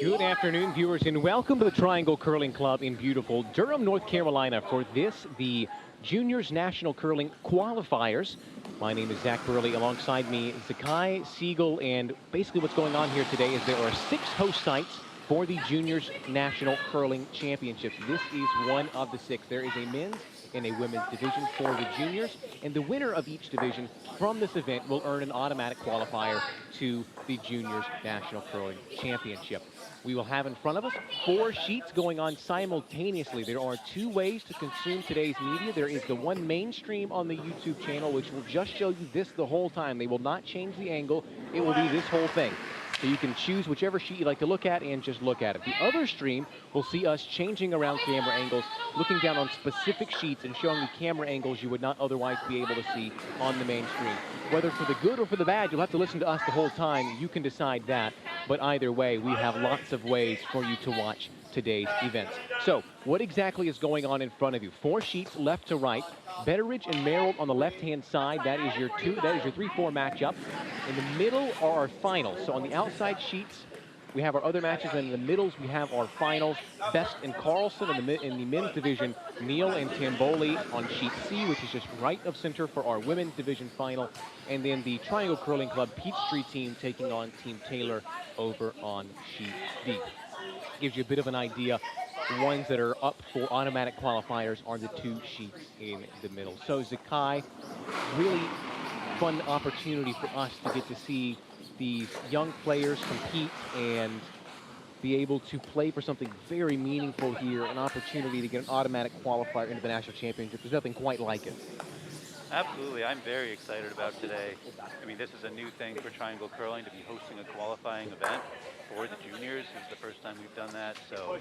Good afternoon, viewers, and welcome to the Triangle Curling Club in beautiful Durham, North Carolina for the Juniors National Curling Qualifiers. My name is Zach Burley. Alongside me, Zakai, Siegel, and basically what's going on here today is there are 6 host sites for the Juniors National Curling Championships. This is one of the 6. There is a men's and a women's division for the juniors, and the winner of each division from this event will earn an automatic qualifier to the Juniors National Curling Championship. We will have in front of us 4 sheets going on simultaneously. There are 2 ways to consume today's media. There is the one mainstream on the YouTube channel, which will just show you this the whole time. They will not change the angle. It will be this whole thing. So you can choose whichever sheet you like to look at and just look at it. The other stream will see us changing around camera angles, looking down on specific sheets and showing you camera angles you would not otherwise be able to see on the main stream. Whether for the good or for the bad, you'll have to listen to us the whole time. You can decide that. But either way, we have lots of ways for you to watch today's events. So, what exactly is going on in front of you? 4 sheets left to right. Betteridge and Merrill on the left-hand side. That is your 3-4 matchup. In the middle are our finals. So on the outside sheets, we have our other matches, and in the middles we have our finals. Best and Carlson in the men's division. Neal and Tamboli on sheet C, which is just right of center for our women's division final. And then the Triangle Curling Club Peachtree team taking on Team Taylor over on sheet D. Gives you a bit of an idea. The ones that are up for automatic qualifiers are the 2 sheets in the middle. So Zakai, really fun opportunity for us to get to see these young players compete and be able to play for something very meaningful here, an opportunity to get an automatic qualifier into the national championship. There's nothing quite like it. Absolutely. I'm very excited about today. I mean, this is a new thing for Triangle Curling to be hosting a qualifying event for the juniors. This is the first time we've done that. So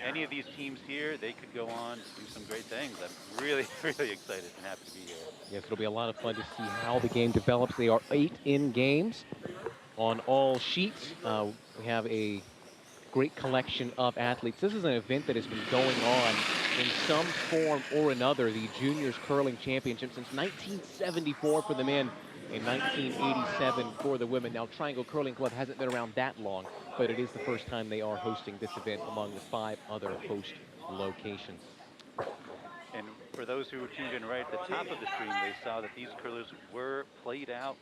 any of these teams here, they could go on to do some great things. I'm really, really excited and happy to be here. Yes, it'll be a lot of fun to see how the game develops. They are 8 in games on all sheets. We have a great collection of athletes. This is an event that has been going on in some form or another, the Juniors Curling Championship, since 1974 for the men and 1987 for the women. Now, Triangle Curling Club hasn't been around that long, but it is the first time they are hosting this event among the 5 other host locations. And for those who were tuned in right at the top of the stream, they saw that these curlers were played out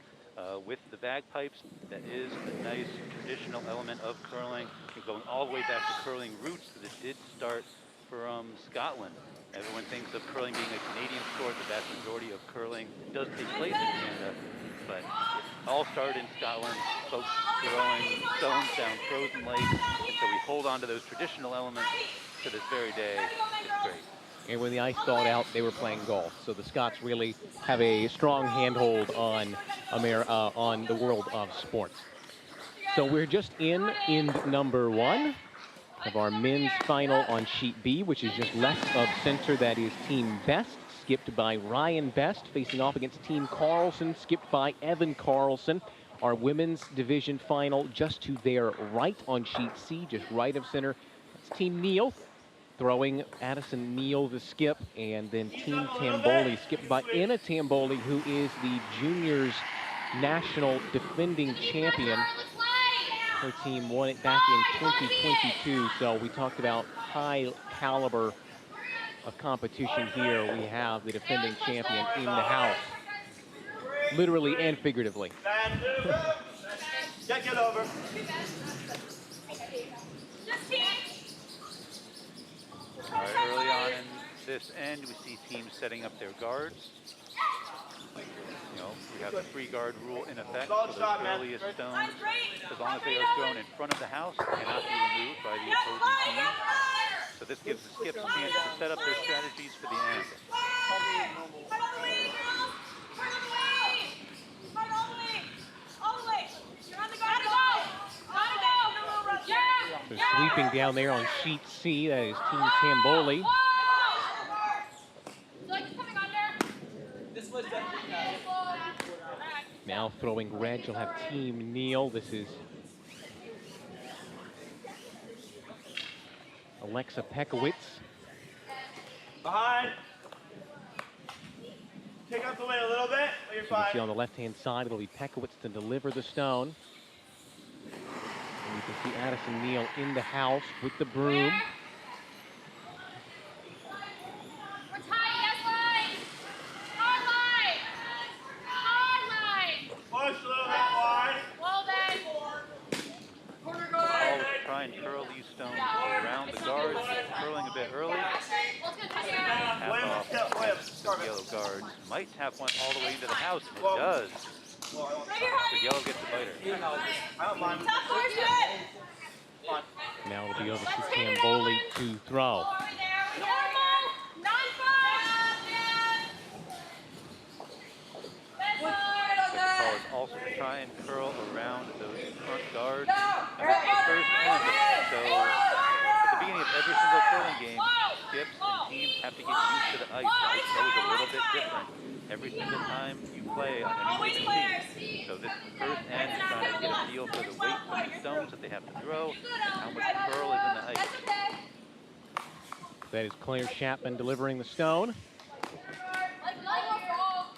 with the bagpipes. That is a nice traditional element of curling. You're going all the way back to curling roots that it did start from Scotland. Everyone thinks of curling being a Canadian sport. The vast majority of curling does take place in Canada, but it all started in Scotland. Folks throwing stones down frozen lakes, and so we hold on to those traditional elements to this very day. It's great. And when the ice thawed out, they were playing golf. So the Scots really have a strong handhold on the world of sports. So we're just in number 1 of our men's final on sheet B, which is just left of center. That is Team Best, skipped by Ryan Best, facing off against Team Carlson, skipped by Evan Carlson. Our women's division final just to their right on sheet C, just right of center. That's Team Neal, throwing Addison Neal the skip, and then Team Tamboli, skipped by Anna Tamboli, who is the juniors national defending champion. Her team won it back in 2022, so we talked about high caliber of competition here. We have the defending champion in the house, literally and figuratively. Get over. All right, early on in this end, we see teams setting up their guards. You know, we have the free guard rule in effect for those earliest stones. As long as they are thrown in front of the house, cannot be removed by the opposing team. So this gives the skips a chance to set up their strategies for the end. So sweeping down there on sheet C, that is Team Tamboli. Now throwing red, you'll have Team Neal. This is Alexa Pekowitz. Behind. Take up the weight a little bit, but you're So you fine. can see on the left-hand side, it'll be Pekowitz to deliver the stone. And you can see Addison Neal in the house with the broom. Push a little bit wide. Paul will try and curl these stones around the guards, curling a bit early. Tap off the yellow guards. Might tap one all the way into the house, and it does. So yellow gets a biter. I don't mind. Now it'll be over to Tamboli to throw. Paul is also to try and curl around those front guards. And that's the first element. So at the beginning of every single curling game, skips and teams have to get used to the ice. The ice goes a little bit different every single time you play on any given team. So this first end is trying to get a feel for the weight of the stones that they have to throw and how much curl is in the ice. That is Claire Chapman delivering the stone.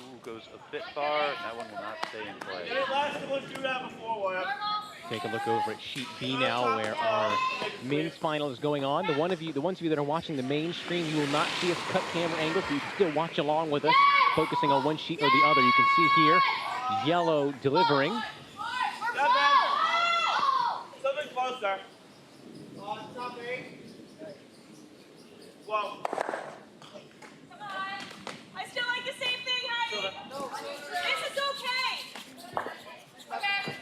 Ooh, goes a bit far. That one will not stay in play. Take a look over at sheet B now, where our men's final is going on. The ones of you that are watching the main stream, you will not see us cut camera angle, so you can still watch along with us, focusing on one sheet or the other. You can see here, yellow delivering. Something closer. Whoa. Come on. I still like the same thing, honey. This is okay. Okay.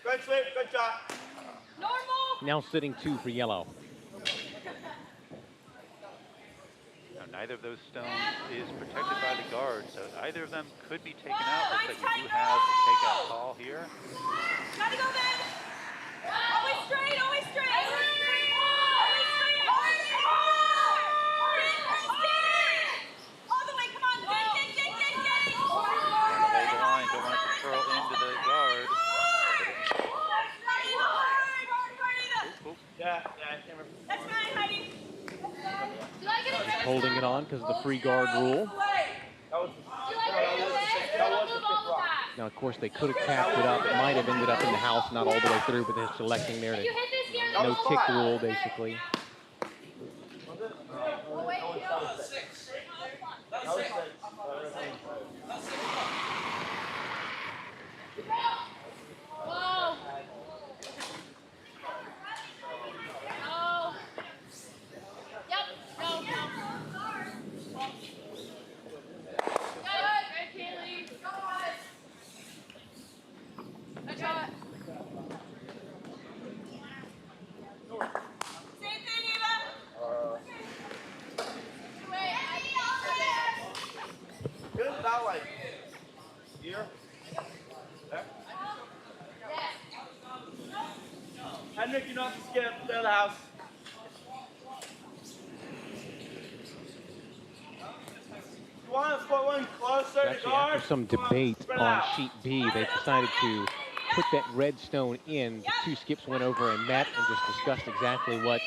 Good sweep, good shot. Normal. Now sitting 2 for yellow. Now, neither of those stones is protected by the guard, so either of them could be taken out. Looks like you do have a takeout call here. Gotta go, Ben. Always straight, always straight. All the way, come on. Get. Hold the line, don't want it to curl into the guard. Oop. Yeah, I can't remember. That's fine, Heidi. Just holding it on because of the free guard rule. That was the fifth rock. Now, of course, they could have tapped it up. It might have ended up in the house, not all the way through, but they're selecting there to no tick rule, basically. Here. There. Henrik, you don't have to skip. Stay in the house. You want to put one closer to Actually, guard? after some debate on sheet B, they decided to put that red stone in. The 2 skips went over and met and just discussed exactly what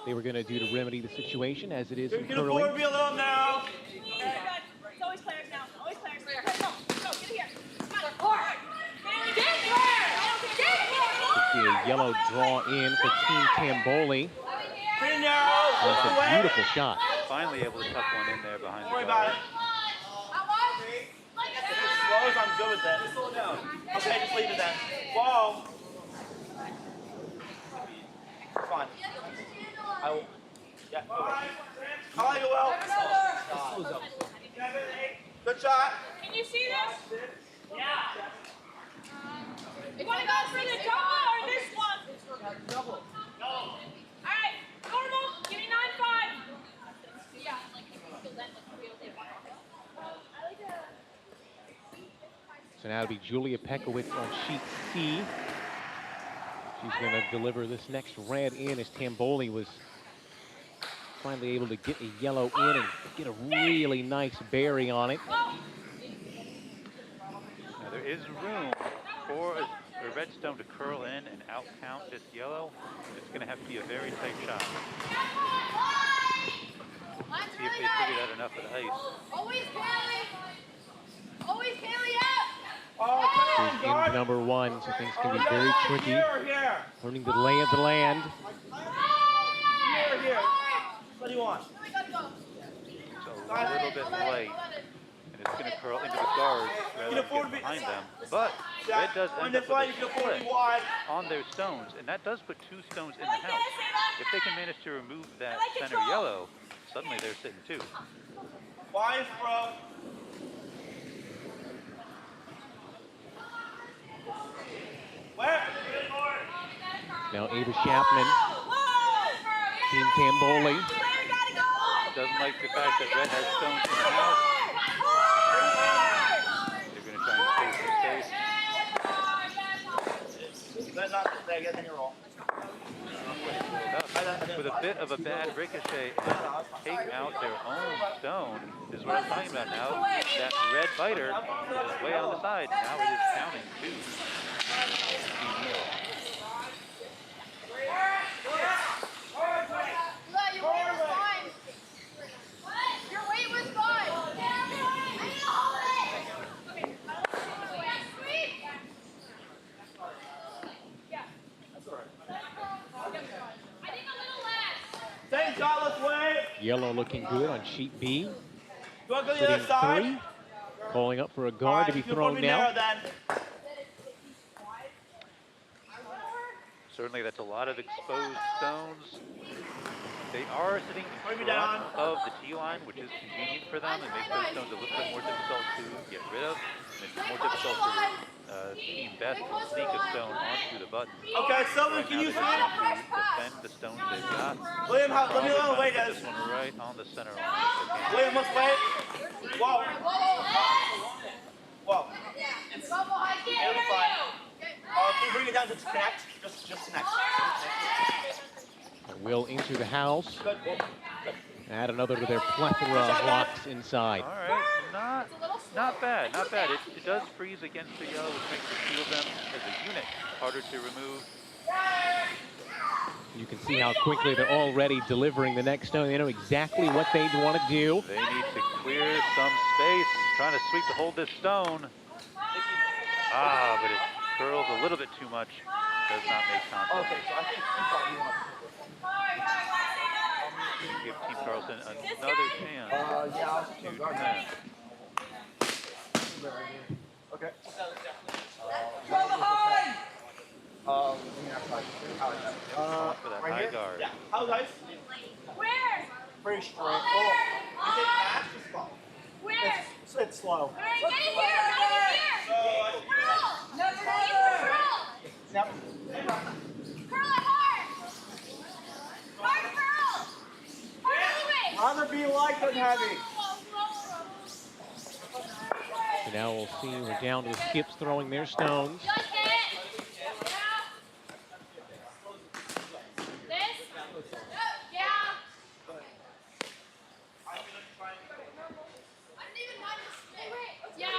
they were going to do to remedy the situation, as it is in Can the curling. board be a little narrow? It's always Claire's now. Always Claire's. Go, get here. You see a yellow draw in for Team Tamboli. Pretty narrow. That's a beautiful shot. Finally able to tuck one in there behind Don't worry the about guard. it. If it slows, I'm good with it. Slow down. Okay, just leave it then. Whoa. Fine. I will. Yeah. Okay. I like it well. Good shot. Can you see this? Yeah. You want to go for the double or this one? Double. So now it'll be Julia Pekowitz on sheet C. She's going to deliver this next red in as Tamboli was finally able to get a yellow in and get a really nice berry on it. Now there is room for a red stone to curl in and out count this yellow. It's going to have to be a very tight shot. See if they figure out enough of the ice. Always Haley! Always Haley up! Here's into number one, so things can be very tricky. Learning the lay of the land. Here. What do you want? It's a little bit light, and it's going to curl into the guards rather than get behind them. But red does end up with a split on their stones, and that does put 2 stones in the house. If they can manage to remove that center yellow, suddenly they're sitting 2. Wise, bro. Where? Now Ava Chapman, Team Tamboli. Doesn't like the fact that red has stones in the house. They're going to try and space their space. That's not there. Get in your roll. With a bit of a bad ricochet and take out their own stone is what I'm talking about now. That red biter is way on the side. Now it is counting 2. Your weight was fine. Thanks, Dallas way. Yellow looking good on sheet B. You want to go to the Sitting other side? 3. Calling up for a guard to be thrown now. Certainly that's a lot of exposed stones. They are sitting in Bring me front down. of the tee line, which is convenient for them and makes those stones a little bit more difficult to get rid of. And it's more difficult for Team Best to sneak a stone onto the button. Okay, Sylvan, can you Right now see? they're trying to defend the stones they've got. William, let me know the way, Put guys. this one right on the center line. if they can. William, let's wait. Whoa. Whoa. It'll be fine. Can you bring it down to connect? Just connect. Will into the house. Good. Add another to their plethora of blocks inside. All right, not bad, not bad. It does freeze against the yellow, which makes the 2 of them as a unit harder to remove. You can see how quickly they're already delivering the next stone. They know exactly what they want to do. They need to clear some space, trying to sweep to hold this stone. But it curls a little bit too much. Does not make contact. Okay, so I think you probably want Give Team Carlson another chance yeah, to defend. Okay. For that high guard. Yeah. How's ice? Where? Pretty straight. Oh, is it fast or slow? Where? It's slow. Get in here! Get in here! Curl! Yep. Curl it hard! Hard curl! Hard anyway! Rather be light than heavy. So now we'll see we're down to the skips throwing their stones. Just it! This? Yeah. Yeah.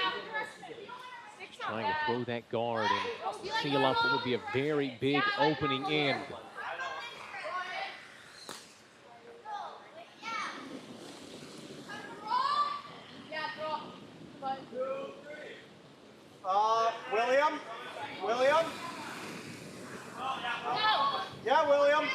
Trying to throw that guard and seal up what would be a very big opening in. William? William? Yeah, William.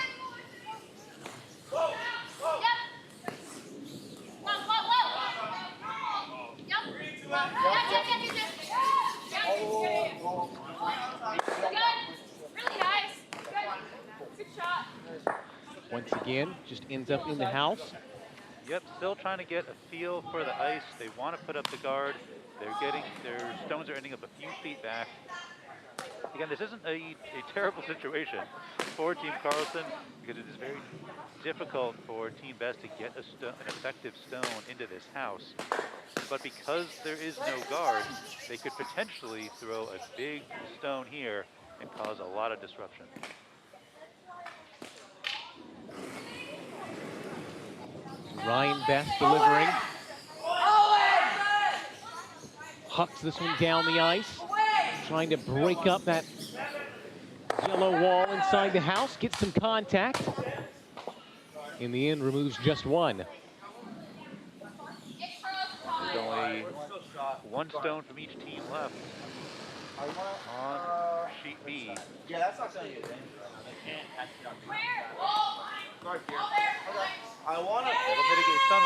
Once again, just ends up in the house. Yep, still trying to get a feel for the ice. They want to put up the guard. They're getting, their stones are ending up a few feet back. Again, this isn't a terrible situation for Team Carlson because it is very difficult for Team Best to get an effective stone into this house. But because there is no guard, they could potentially throw a big stone here and cause a lot of disruption. Ryan Best delivering. Hucks this one down the ice, trying to break up that yellow wall inside the house, gets some contact. In the end, removes just one. There's only one stone from each team left on sheet B. Yeah, that's not going to get dangerous. They can't actually not do it. Guard here. I want to mitigate some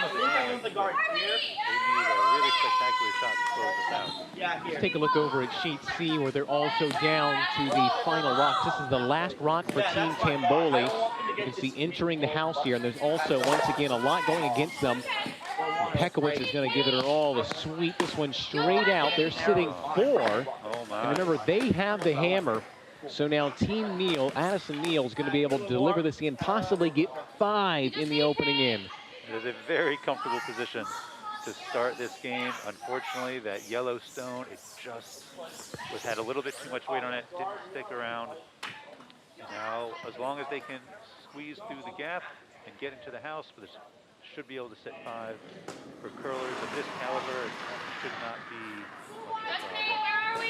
of the damage. the guard here. They need a really spectacular shot to close this out. Yeah, here. Let's take a look over at sheet C, where they're also down to the final rocks. This is the last rock for Team Tamboli. You can see entering the house here, and there's also, once again, a lot going against them. Pekowitz is going to give it her all to sweep this one straight out. They're sitting 4. Oh my. And remember, they have the hammer. So now Team Neal, Addison Neal, is going to be able to deliver this in, possibly get 5 in the opening end. It is a very comfortable position to start this game. Unfortunately, that yellow stone, it just had a little bit too much weight on it, didn't stick around. Now, as long as they can squeeze through the gap and get into the house, this should be able to set 5 for curlers of this caliber. It should not be much of a problem.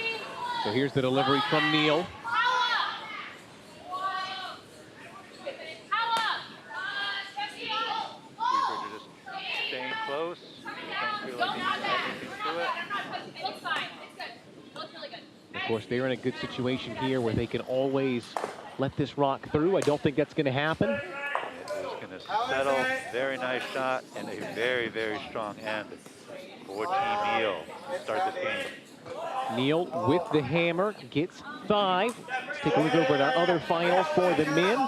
So here's the delivery from Neal. Just staying close. They don't feel like they can add anything to it. It looks fine. It's good. It looks really good. Of course, they're in a good situation here where they can always let this rock through. I don't think that's going to happen. It's going to settle. Very nice shot and a very, very strong end for Team Neal to start this game. Neal with the hammer gets 5. Let's take a look over at our other final for the men.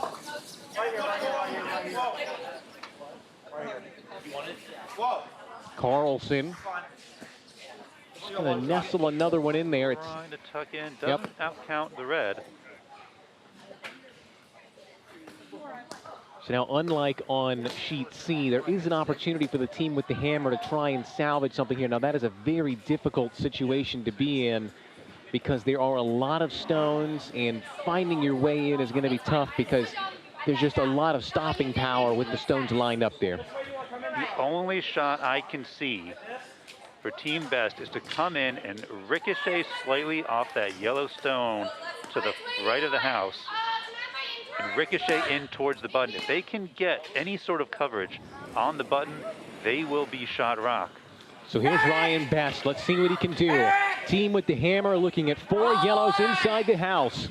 Carlson just going to nestle another one in there. It's Trying to tuck in, doesn't outcount the red. So now, unlike on sheet C, there is an opportunity for the team with the hammer to try and salvage something here. Now, that is a very difficult situation to be in because there are a lot of stones, and finding your way in is going to be tough because there's just a lot of stopping power with the stones lined up there. The only shot I can see for Team Best is to come in and ricochet slightly off that yellow stone to the right of the house and ricochet in towards the button. If they can get any sort of coverage on the button, they will be shot rock. So here's Ryan Best. Let's see what he can do. Team with the hammer looking at 4 yellows inside the house.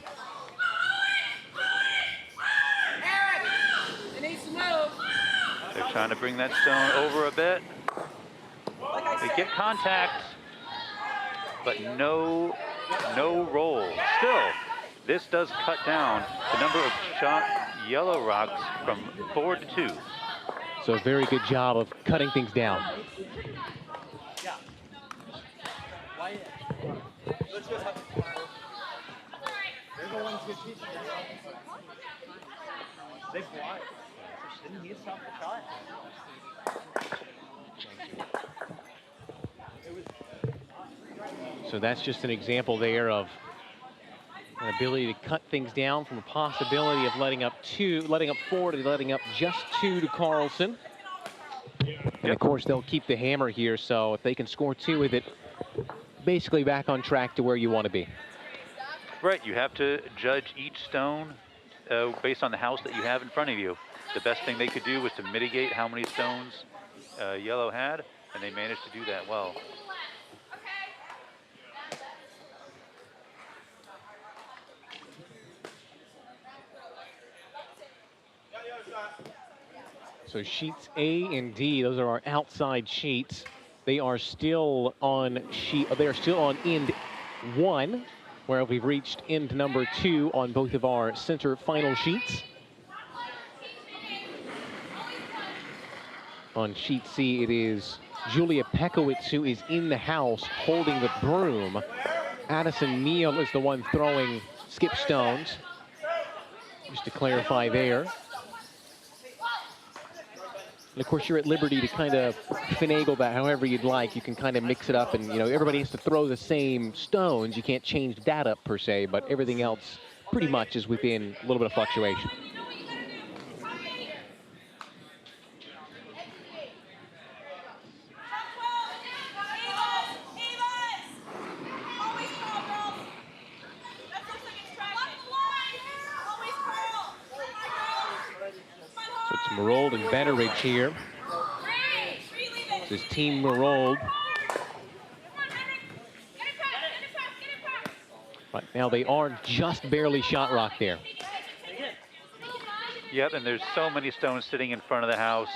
They're trying to bring that stone over a bit. They get contact, but no roll. Still, this does cut down the number of shot yellow rocks from 4 to 2. So a very good job of cutting things down. They blocked. Didn't he stop the shot? So that's just an example there of an ability to cut things down from a possibility of letting up 4 to letting up just 2 to Carlson. And of course, they'll keep the hammer here, so if they can score 2 with it, basically back on track to where you want to be. Right, you have to judge each stone based on the house that you have in front of you. The best thing they could do was to mitigate how many stones yellow had, and they managed to do that well. So sheets A and D, those are our outside sheets. They are still on end 1, where we've reached end number 2 on both of our center final sheets. On sheet C, it is Julia Pekowitz who is in the house holding the broom. Addison Neal is the one throwing skip stones. Just to clarify there. And of course, you're at liberty to kind of finagle that however you'd like. You can kind of mix it up, and you know, everybody has to throw the same stones. You can't change that up per se, but everything else pretty much is within a little bit of fluctuation. So it's Marold and Betteridge here. This is Team Marold. But now they are just barely shot rock there. Yep, and there's so many stones sitting in front of the house.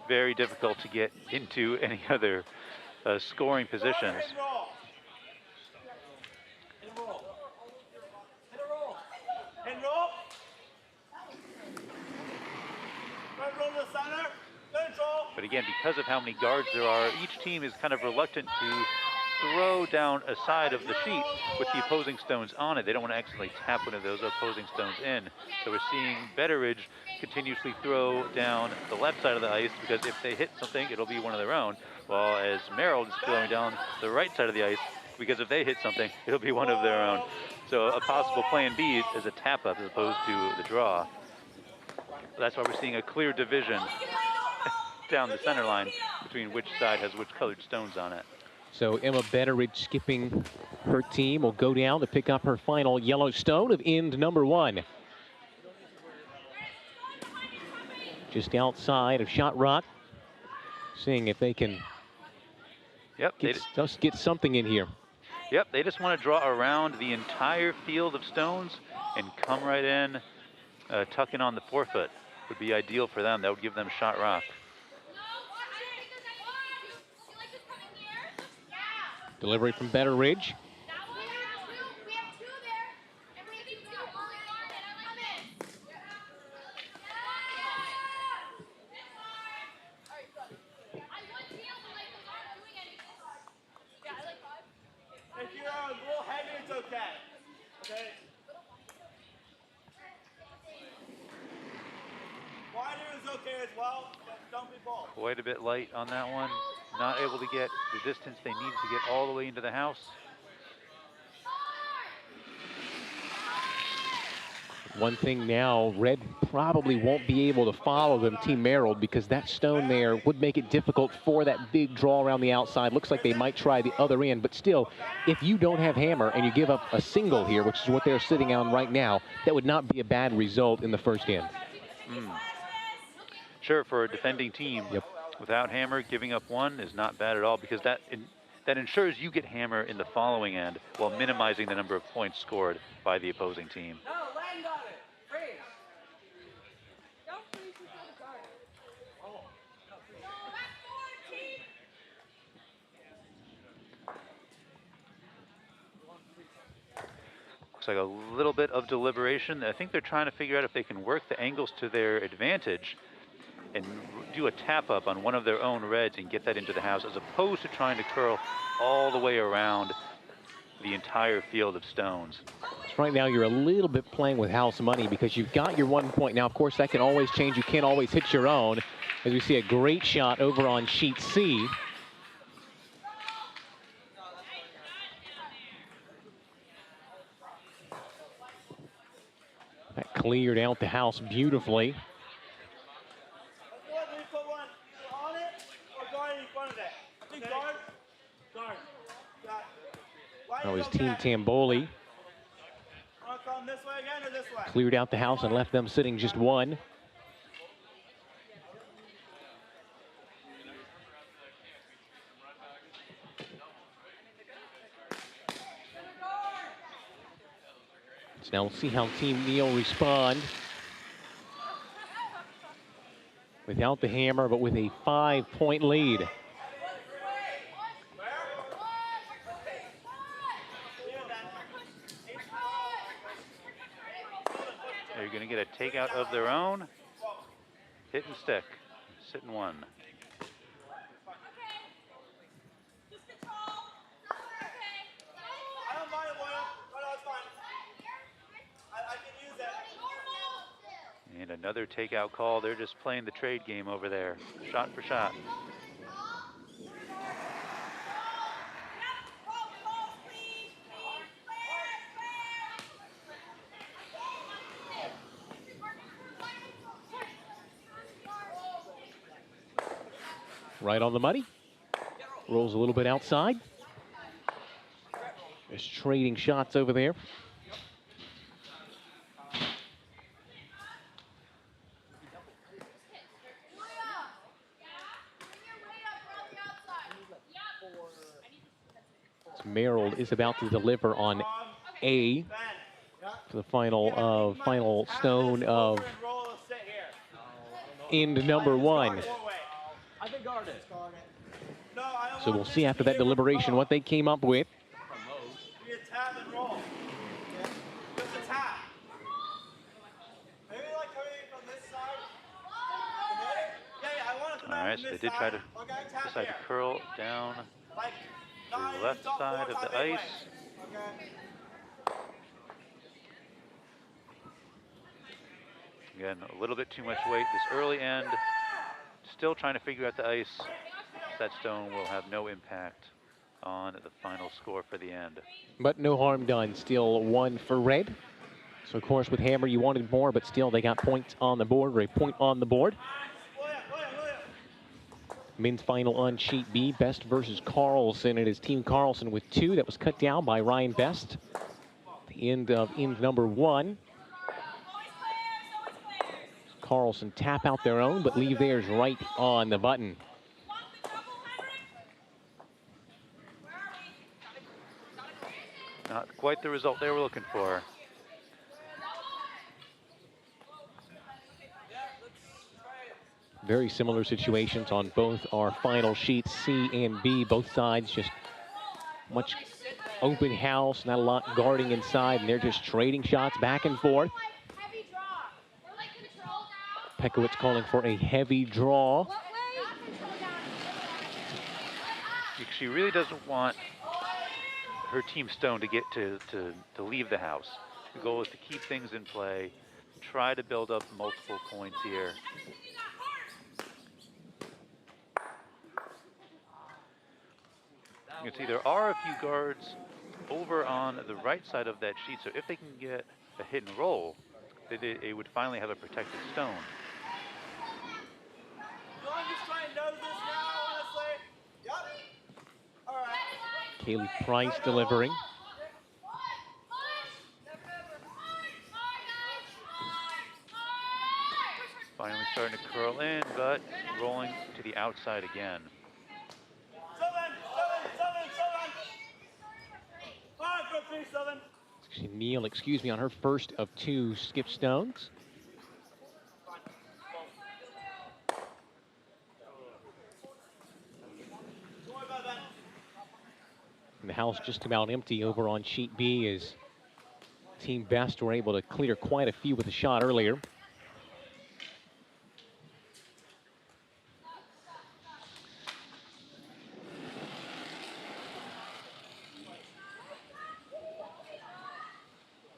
Very difficult to get into any other scoring positions. But again, because of how many guards there are, each team is kind of reluctant to throw down a side of the sheet with the opposing stones on it. They don't want to accidentally tap one of those opposing stones in. So we're seeing Betteridge continuously throw down the left side of the ice, because if they hit something, it'll be one of their own. While as Merrill is throwing down the right side of the ice, because if they hit something, it'll be one of their own. So a possible plan B is a tap up as opposed to the draw. That's why we're seeing a clear division down the center line between which side has which colored stones on it. So Emma Betteridge, skipping her team, will go down to pick up her final yellow stone of end number 1. Just outside of shot rock, seeing if they can just get something in here. Yep, they just want to draw around the entire field of stones and come right in, tuck in on the forefoot. Would be ideal for them. That would give them shot rock. Delivery from Betteridge. If you're a little heavy, it's okay. Okay? Wider is okay as well, but don't be bold. Quite a bit light on that one. Not able to get the distance they need to get all the way into the house. One thing now, Red probably won't be able to follow them, Team Merrill, because that stone there would make it difficult for that big draw around the outside. Looks like they might try the other end, but still, if you don't have hammer and you give up a single here, which is what they're sitting on right now, that would not be a bad result in the first end. Sure, for a defending team, yep. Without hammer, giving up one is not bad at all, because that ensures you get hammer in the following end while minimizing the number of points scored by the opposing team. Looks like a little bit of deliberation. I think they're trying to figure out if they can work the angles to their advantage and do a tap up on one of their own reds and get that into the house, as opposed to trying to curl all the way around the entire field of stones. Right now you're a little bit playing with house money, because you've got your 1 point. Now, of course, that can always change. You can't always hit your own, as we see a great shot over on sheet C. That cleared out the house beautifully. That was Team Tamboli. Cleared out the house and left them sitting just 1. So now we'll see how Team Neal respond. Without the hammer, but with a 5-point lead. They're going to get a takeout of their own. Hit and stick. Sit and 1. And another takeout call. They're just playing the trade game over there, shot for shot. Right on the money. Rolls a little bit outside. Just trading shots over there. Merrill is about to deliver on A for the final stone of end number 1. So we'll see after that deliberation what they came up with. All right, so they did try to decide to curl down to the left side of the ice. Again, a little bit too much weight this early end. Still trying to figure out the ice. That stone will have no impact on the final score for the end. But no harm done. Still 1 for red. So, of course, with Hammer, you wanted more, but still they got points on the board, or a point on the board. Men's final on sheet B, Best versus Carlson. It is Team Carlson with 2. That was cut down by Ryan Best. The end of end number 1. Carlson tap out their own, but leave theirs right on the button. Not quite the result they were looking for. Very similar situations on both our final sheets, C and B. Both sides just much open house, not a lot guarding inside, and they're just trading shots back and forth. Pekowitz calling for a heavy draw. She really doesn't want her team stone to get to leave the house. The goal is to keep things in play, try to build up multiple points here. You can see there are a few guards over on the right side of that sheet, so if they can get a hit and roll, they would finally have a protected stone. Kaylee Price delivering. Finally starting to curl in, but rolling to the outside again. Neal, excuse me, on her first of 2 skip stones. And the house just about empty over on sheet B as Team Best were able to clear quite a few with a shot earlier.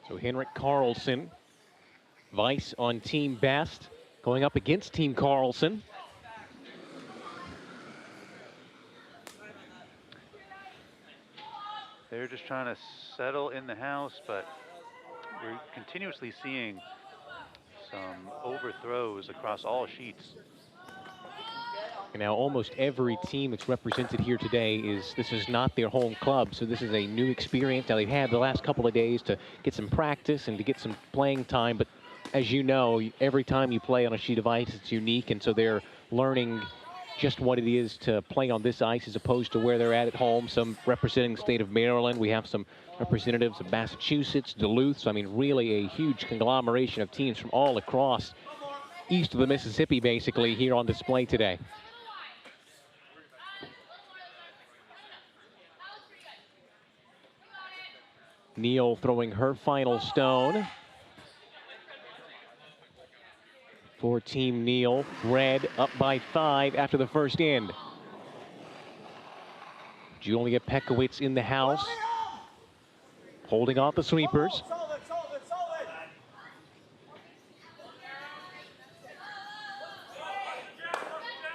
So Henrik Carlson, Weiss on Team Best, going up against Team Carlson. They're just trying to settle in the house, but we're continuously seeing some overthrows across all sheets. And now almost every team that's represented here today this is not their home club, so this is a new experience. Now they've had the last couple of days to get some practice and to get some playing time, but as you know, every time you play on a sheet of ice, it's unique, and so they're learning just what it is to play on this ice as opposed to where they're at home. Some representing the state of Maryland. We have some representatives of Massachusetts, Duluth. So, I mean, really a huge conglomeration of teams from all across east of the Mississippi, basically, here on display today. Neal throwing her final stone. For Team Neal, red up by 5 after the first end. Julia Pekowitz in the house, holding off the sweepers.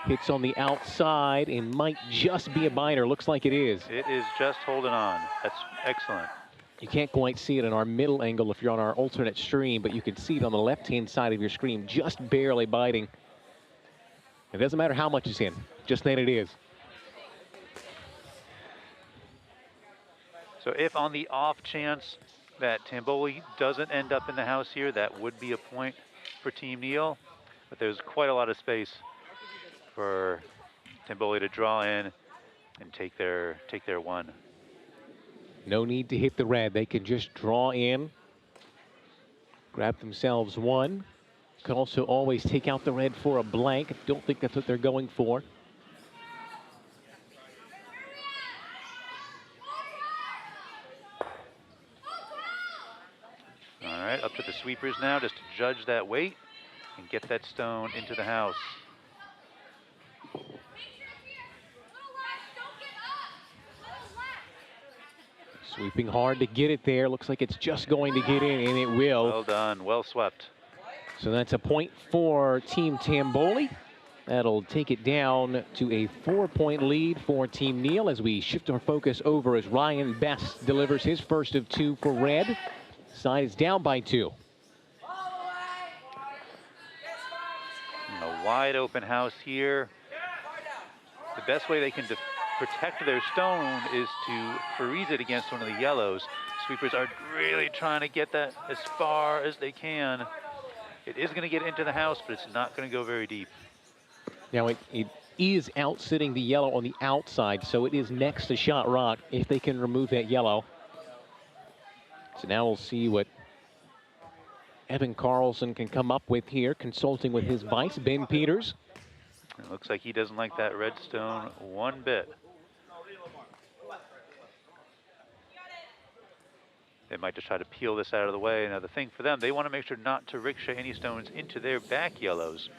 Hits on the outside and might just be a binder. Looks like it is. It is just holding on. That's excellent. You can't quite see it in our middle angle if you're on our alternate stream, but you can see it on the left-hand side of your screen, just barely biting. It doesn't matter how much it's in, just that it is. So if on the off chance that Tamboli doesn't end up in the house here, that would be a point for Team Neal. But there's quite a lot of space for Tamboli to draw in and take their one. No need to hit the red. They can just draw in, grab themselves one. Could also always take out the red for a blank. Don't think that's what they're going for. All right, up to the sweepers now, just to judge that weight and get that stone into the house. Sweeping hard to get it there. Looks like it's just going to get in, and it will. Well done, well swept. So that's a point for Team Tamboli. That'll take it down to a 4-point lead for Team Neal as we shift our focus over as Ryan Best delivers his first of two for red. Side is down by 2. A wide open house here. The best way they can protect their stone is to freeze it against one of the yellows. Sweepers are really trying to get that as far as they can. It is going to get into the house, but it's not going to go very deep. Now it is out sitting the yellow on the outside, so it is next to shot rock if they can remove that yellow. So now we'll see what Evan Carlson can come up with here, consulting with his vice, Ben Peters. It looks like he doesn't like that red stone one bit. They might just try to peel this out of the way. Now the thing for them, they want to make sure not to ricochet any stones into their back yellows.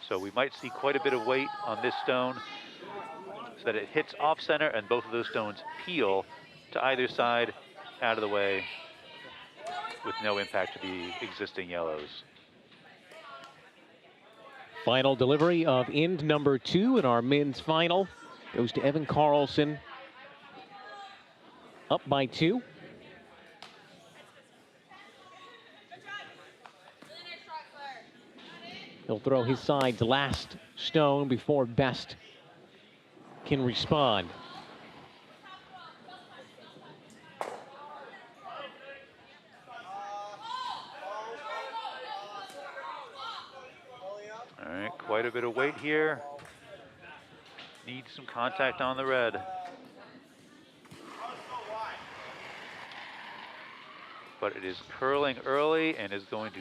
So we might see quite a bit of weight on this stone so that it hits off center and both of those stones peel to either side out of the way with no impact to the existing yellows. Final delivery of end number 2 in our men's final goes to Evan Carlson. Up by 2. He'll throw his side's last stone before Best can respond. All right, quite a bit of weight here. Needs some contact on the red. But it is curling early and is going to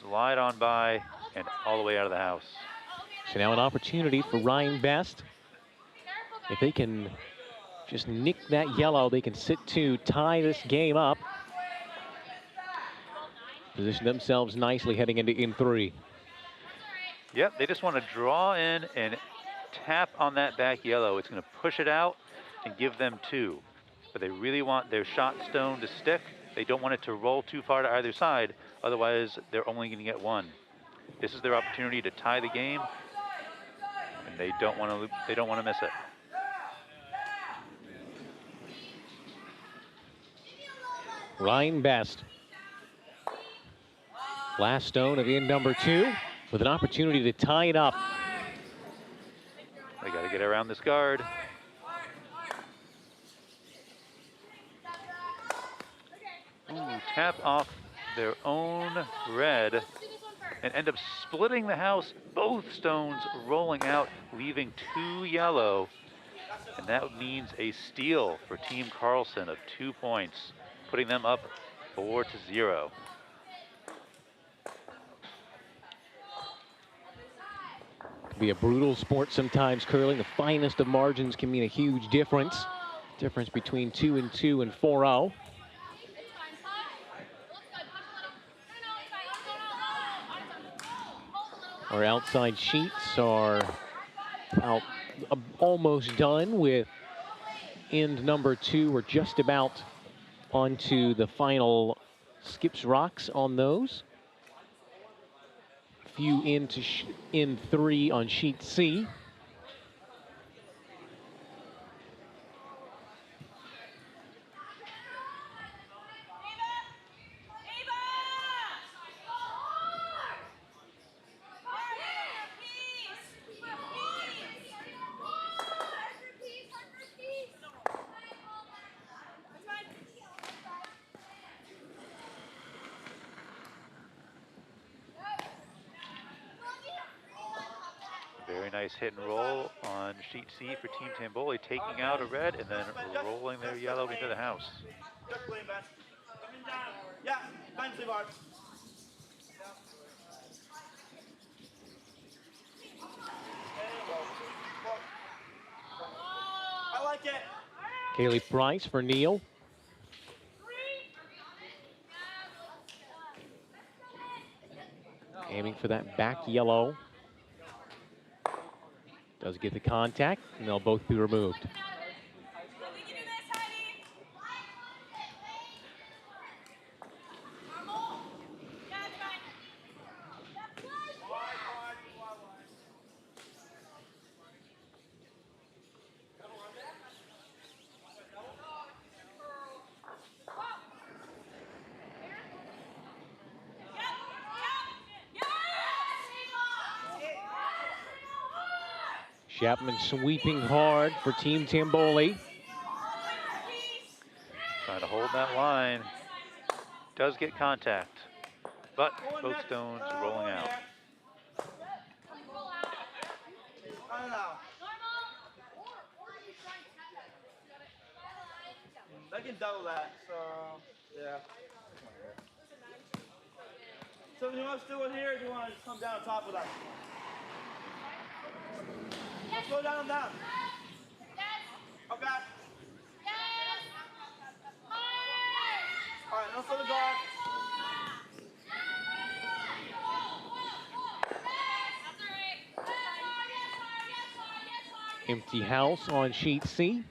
slide on by and all the way out of the house. So now an opportunity for Ryan Best. If they can just nick that yellow, they can sit to tie this game up. Position themselves nicely heading into in 3. Yep, they just want to draw in and tap on that back yellow. It's going to push it out and give them 2. But they really want their shot stone to stick. They don't want it to roll too far to either side. Otherwise, they're only going to get 1. This is their opportunity to tie the game, and they don't want to miss it. Ryan Best. Last stone of end number 2 with an opportunity to tie it up. They got to get around this guard. Ooh, tap off their own red and end up splitting the house, both stones rolling out, leaving 2 yellow. And that means a steal for Team Carlson of 2 points, putting them up 4-0. Can be a brutal sport sometimes, curling. The finest of margins can mean a huge difference. Difference between 2-2 and 4-0. Our outside sheets are almost done with end number 2. We're just about onto the final skips rocks on those. few in 3 on sheet C. Very nice hit and roll on sheet C for Team Tamboli, taking out a red and then rolling their yellow into the house. Just clean, Ben. Coming down. Yeah, Ben, sleeve hard. I like it. Kaylee Price for Neal. Aiming for that back yellow. Does get the contact, and they'll both be removed. Chapman sweeping hard for Team Tamboli. Trying to hold that line. Does get contact, but both stones rolling out. I don't know. They can double that, so yeah. So do you want us to do it here, or do you want to come down on top of that? Slow down and down. Okay. All right, no for the guard. Empty house on sheet C.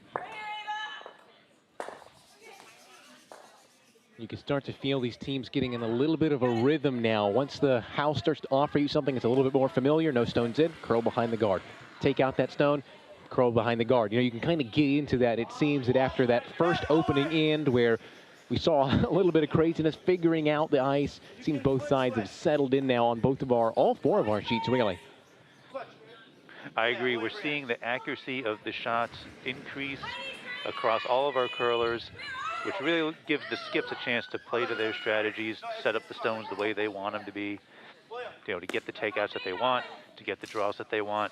You can start to feel these teams getting in a little bit of a rhythm now. Once the house starts to offer you something that's a little bit more familiar, no stones in, curl behind the guard. Take out that stone, curl behind the guard. You know, you can kind of get into that. It seems that after that first opening end where we saw a little bit of craziness figuring out the ice, it seems both sides have settled in now on all 4 of our sheets, really. I agree. We're seeing the accuracy of the shots increase across all of our curlers, which really gives the skips a chance to play to their strategies, set up the stones the way they want them to be, you know, to get the takeouts that they want, to get the draws that they want.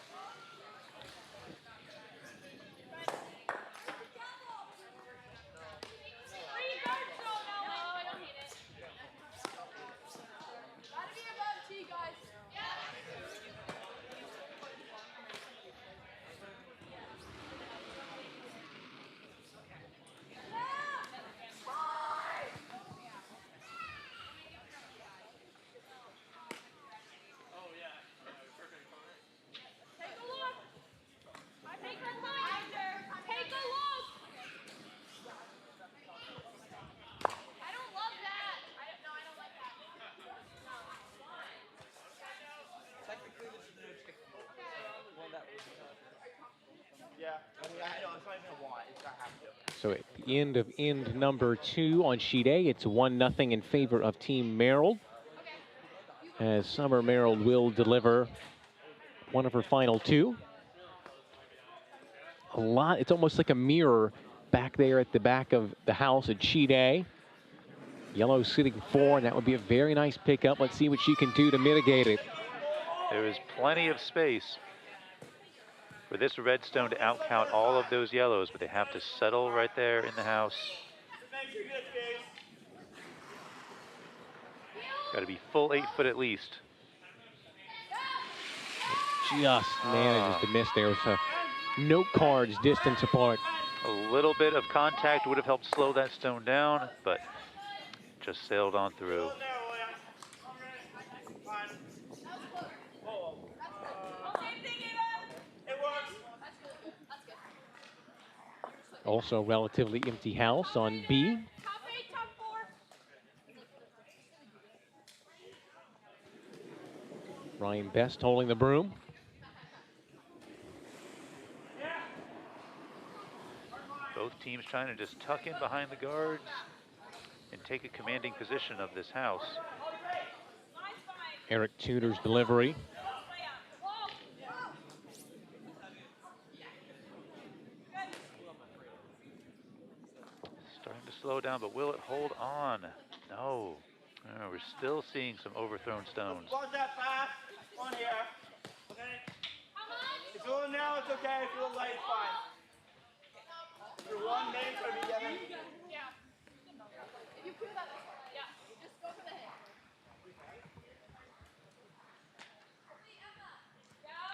So at the end of end number 2 on sheet A, it's 1-0 in favor of Team Merrill. As Summer Merrill will deliver one of her final 2. It's almost like a mirror back there at the back of the house at sheet A. Yellow sitting 4, and that would be a very nice pickup. Let's see what she can do to mitigate it. There is plenty of space for this red stone to outcount all of those yellows, but they have to settle right there in the house. Got to be full 8 foot at least. Just manages to miss there with note cards distance apart. A little bit of contact would have helped slow that stone down, but just sailed on through. Also relatively empty house on B. Ryan Best holding the broom. Both teams trying to just tuck in behind the guards and take a commanding position of this house. Eric Tudor's delivery. Starting to slow down, but will it hold on? No. We're still seeing some overthrown stones. Watch that pass. On here. Okay. If you're going now, it's okay. If you're late, it's fine. If you're one name, it's going to be Devin.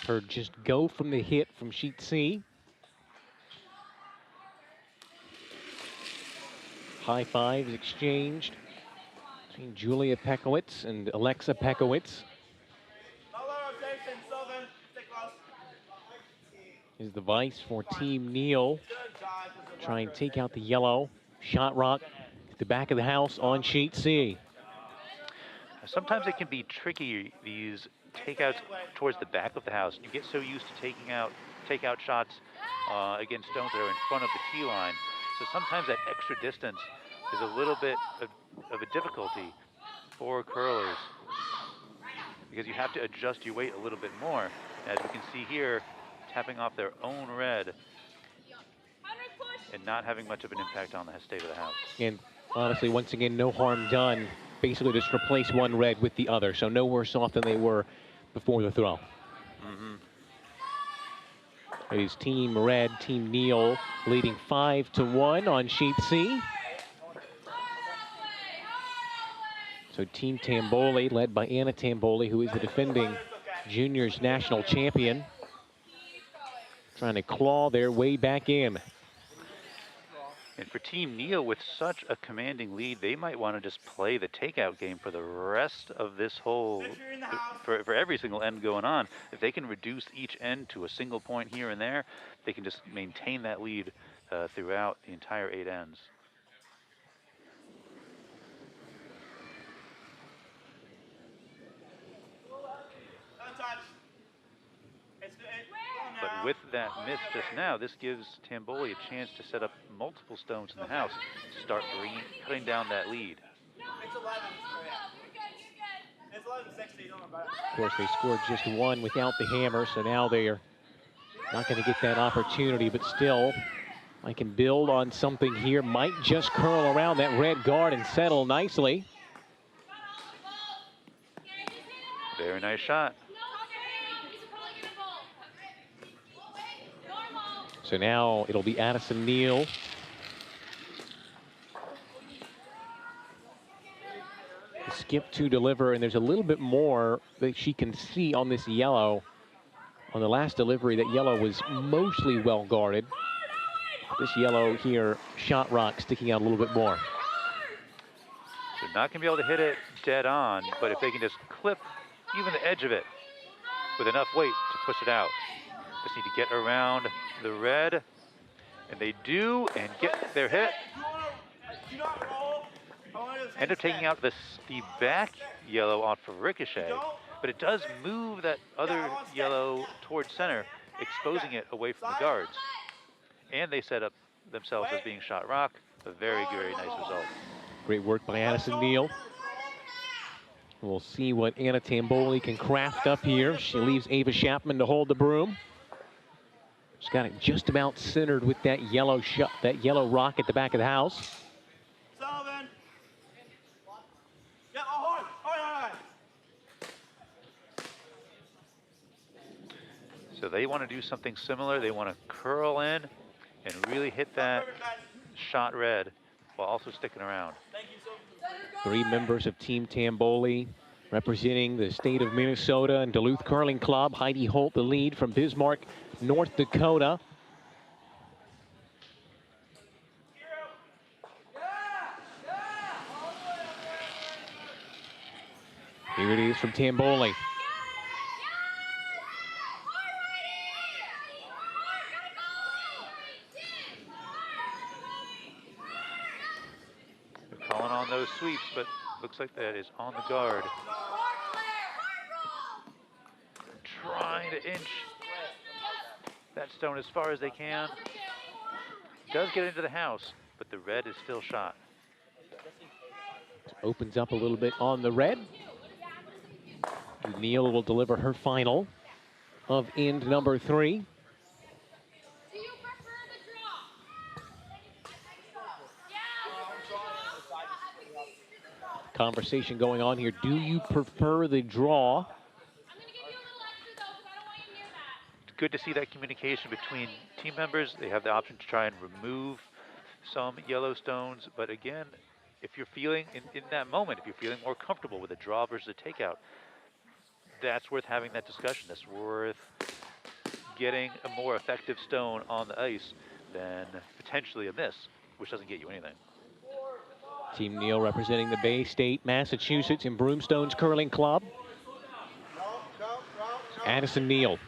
Heard just go from the hit from sheet C. High fives exchanged between Julia Pekowitz and Alexa Pekowitz. Is the vice for Team Neal. Try and take out the yellow. Shot rock at the back of the house on sheet C. Sometimes it can be tricky, these takeouts towards the back of the house. You get so used to takeout shots against stones that are in front of the tee line. So sometimes that extra distance is a little bit of a difficulty for curlers because you have to adjust your weight a little bit more. As we can see here, tapping off their own red and not having much of an impact on the state of the house. And honestly, once again, no harm done. Basically just replace one red with the other. So no worse off than they were before the throw. It is Team Red, Team Neal leading 5-1 on sheet C. So Team Tamboli, led by Anna Tamboli, who is the defending juniors national champion, trying to claw their way back in. And for Team Neal, with such a commanding lead, they might want to just play the takeout game for the rest of this whole, for every single end going on. If they can reduce each end to a single point here and there, they can just maintain that lead throughout the entire 8 ends. But with that miss just now, this gives Tamboli a chance to set up multiple stones in the house to start cutting down that lead. It's 11. It's 11-16. Don't worry about it. Of course, they scored just one without the hammer, so now they are not going to get that opportunity, but still, I can build on something here. Might just curl around that red guard and settle nicely. Very nice shot. So now it'll be Addison Neal. Skip to deliver, and there's a little bit more that she can see on this yellow. On the last delivery, that yellow was mostly well guarded. This yellow here, shot rock sticking out a little bit more. They're not going to be able to hit it dead on, but if they can just clip even the edge of it with enough weight to push it out. Just need to get around the red, and they do, and get their hit. End up taking out the back yellow off of ricochet, but it does move that other yellow towards center, exposing it away from the guards. And they set up themselves as being shot rock. A very, very nice result. Great work by Addison Neal. We'll see what Anna Tamboli can craft up here. She leaves Ava Chapman to hold the broom. She's got it just about centered with that yellow shot, that yellow rock at the back of the house. Sullivan. Yeah, hard. So they want to do something similar. They want to curl in and really hit that shot red while also sticking around. Thank you, Three members of Team Tamboli representing the state of Minnesota and Duluth Curling Club. Heidi Holt, the lead from Bismarck, North Dakota. Here it is from Tamboli. They're calling on those sweeps, but looks like that is on the guard. trying to inch that stone as far as they can. Does get into the house, but the red is still shot. Opens up a little bit on the red. Neal will deliver her final of end number 3. Do you prefer the draw? Conversation going on here. Do you prefer the draw? I'm going to give you a little extra though, because I don't want you near that. It's good to see that communication between team members. They have the option to try and remove some yellow stones, but again, if you're feeling in that moment, if you're feeling more comfortable with a draw versus a takeout, that's worth having that discussion. That's worth getting a more effective stone on the ice than potentially a miss, which doesn't get you anything. Team Neal representing the Bay State, Massachusetts in Broomstones Curling Club. Addison Neal.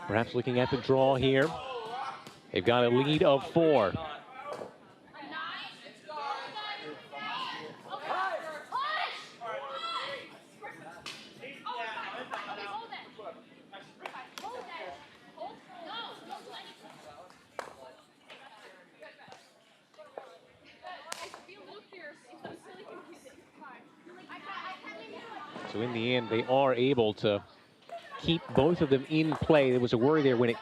Perhaps looking at the draw here. They've got a lead of 4. So in the end, they are able to keep both of them in play. There was a worry there when it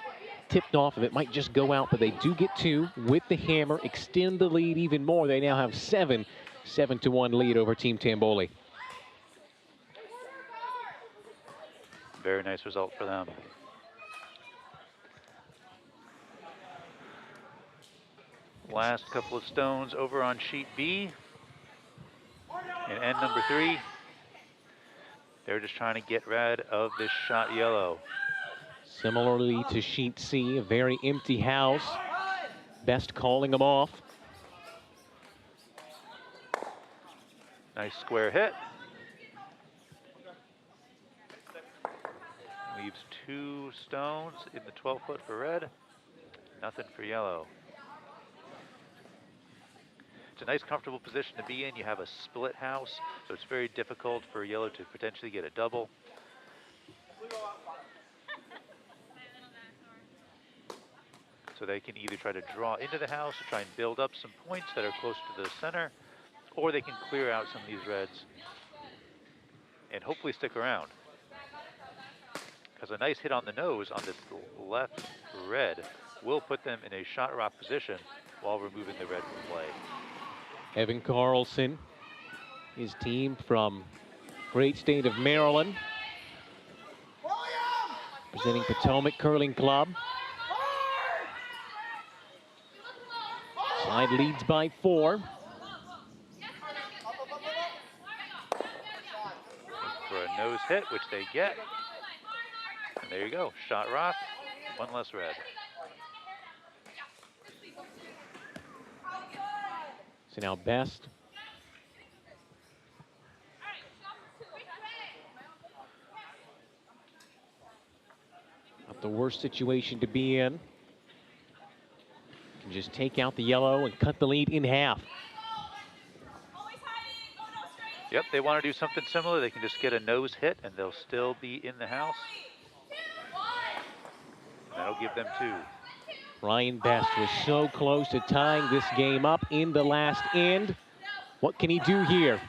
tipped off, and it might just go out, but they do get 2 with the hammer, extend the lead even more. They now have 7-1 lead over Team Tamboli. Very nice result for them. Last couple of stones over on sheet B. And end number 3. They're just trying to get rid of this shot yellow. Similarly to sheet C, a very empty house. Best calling them off. Nice square hit. Leaves 2 stones in the 12-foot for red. Nothing for yellow. It's a nice, comfortable position to be in. You have a split house, so it's very difficult for yellow to potentially get a double. So they can either try to draw into the house or try and build up some points that are close to the center, or they can clear out some of these reds and hopefully stick around. Because a nice hit on the nose on this left red will put them in a shot rock position while removing the red from play. Evan Carlson, his team from great state of Maryland, presenting Potomac Curling Club. Side leads by 4. For a nose hit, which they get. And there you go, shot rock, 1 less red. So now Best. Not the worst situation to be in. Can just take out the yellow and cut the lead in half. Yep, they want to do something similar. They can just get a nose hit and they'll still be in the house. And that'll give them 2. Ryan Best was so close to tying this game up in the last end. What can he do here?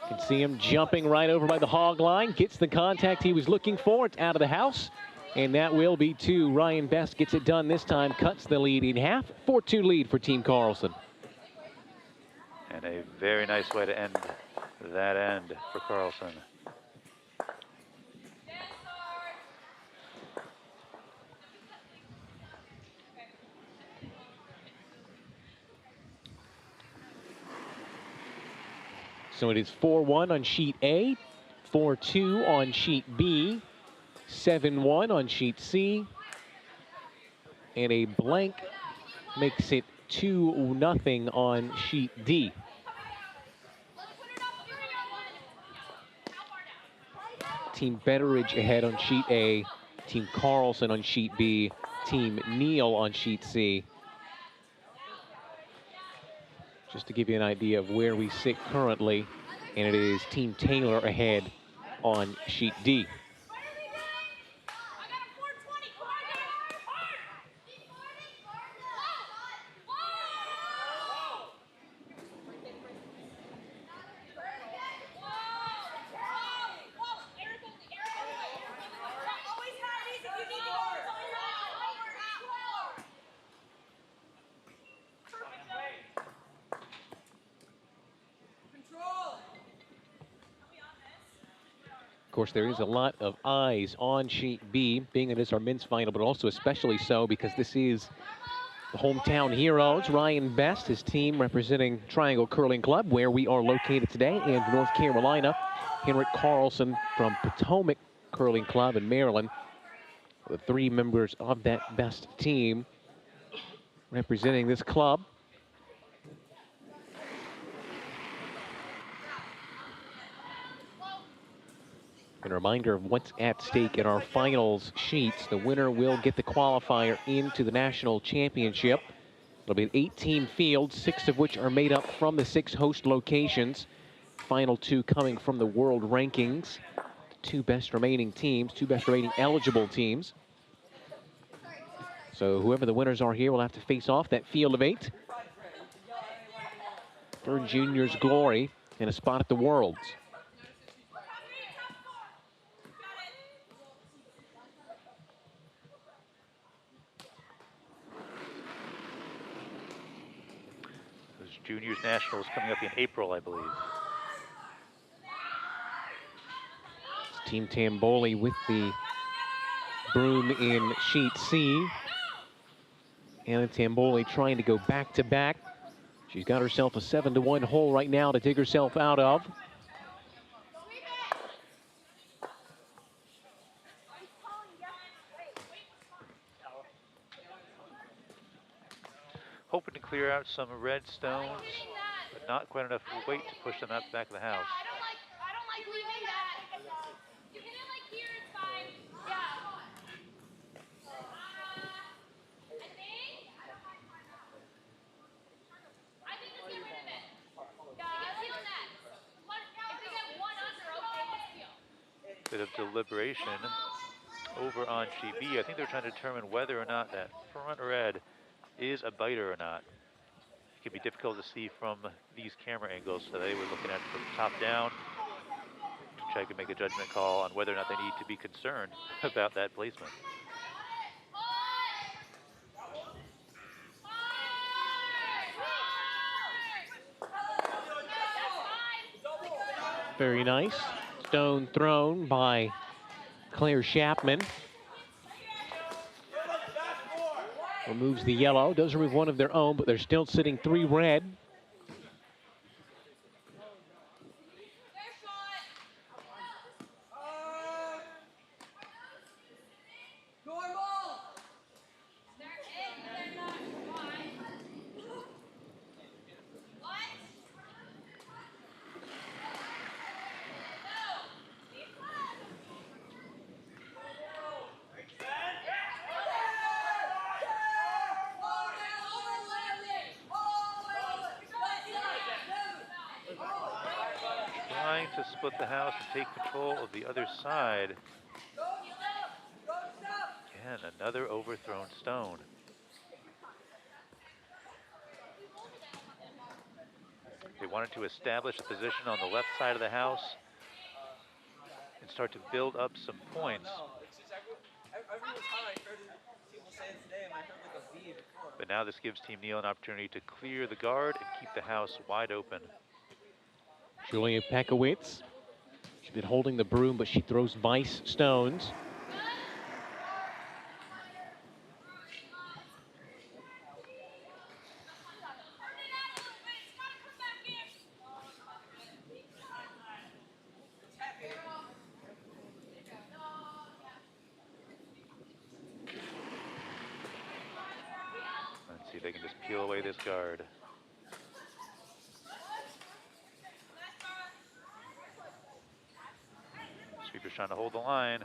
Can see him jumping right over by the hog line. Gets the contact he was looking for. It's out of the house. And that will be 2. Ryan Best gets it done this time. Cuts the lead in half. 4-2 lead for Team Carlson. And a very nice way to end that end for Carlson. So it is 4-1 on sheet A, 4-2 on sheet B, 7-1 on sheet C, and a blank makes it 2-0 on sheet D. Team Betteridge ahead on sheet A, Team Carlson on sheet B, Team Neal on sheet C. Just to give you an idea of where we sit currently. And it is Team Taylor ahead on sheet D. Of course, there is a lot of eyes on sheet B, being it is our men's final, but also especially so because this is the hometown heroes. Ryan Best, his team representing Triangle Curling Club, where we are located today in North Carolina. Henrik Carlson from Potomac Curling Club in Maryland. The three members of that Best team representing this club. And a reminder of what's at stake in our finals sheets. The winner will get the qualifier into the national championship. It'll be an 18 field, 6 of which are made up from the 6 host locations. Final 2 coming from the world rankings. The 2 best remaining teams, 2 best remaining eligible teams. So whoever the winners are here will have to face off that field of 8 for juniors glory and a spot at the Worlds. Juniors Nationals coming up in April, I believe. It's Team Tamboli with the broom in sheet C. Anna Tamboli trying to go back-to-back. She's got herself a 7-1 hole right now to dig herself out of. Hoping to clear out some red stones, but not quite enough weight to push them out the back of the house. I don't like leaving that. You hit it like here, it's fine. Yeah. I think let's get rid of it. Yeah, I feel that. If we get one under, okay, let's feel. Bit of deliberation over on sheet B. I think they're trying to determine whether or not that front red is a biter or not. It can be difficult to see from these camera angles, so they were looking at it from top down to try to make a judgment call on whether or not they need to be concerned about that placement. Very nice. Stone thrown by Claire Chapman. Removes the yellow, does remove one of their own, but they're still sitting 3 red. Trying to split the house and take control of the other side. Again, another overthrown stone. They wanted to establish a position on the left side of the house and start to build up some points. But now this gives Team Neal an opportunity to clear the guard and keep the house wide open. Julia Pekowitz. She's been holding the broom, but she throws vice stones. Let's see if they can just peel away this guard. Sweeper's trying to hold the line.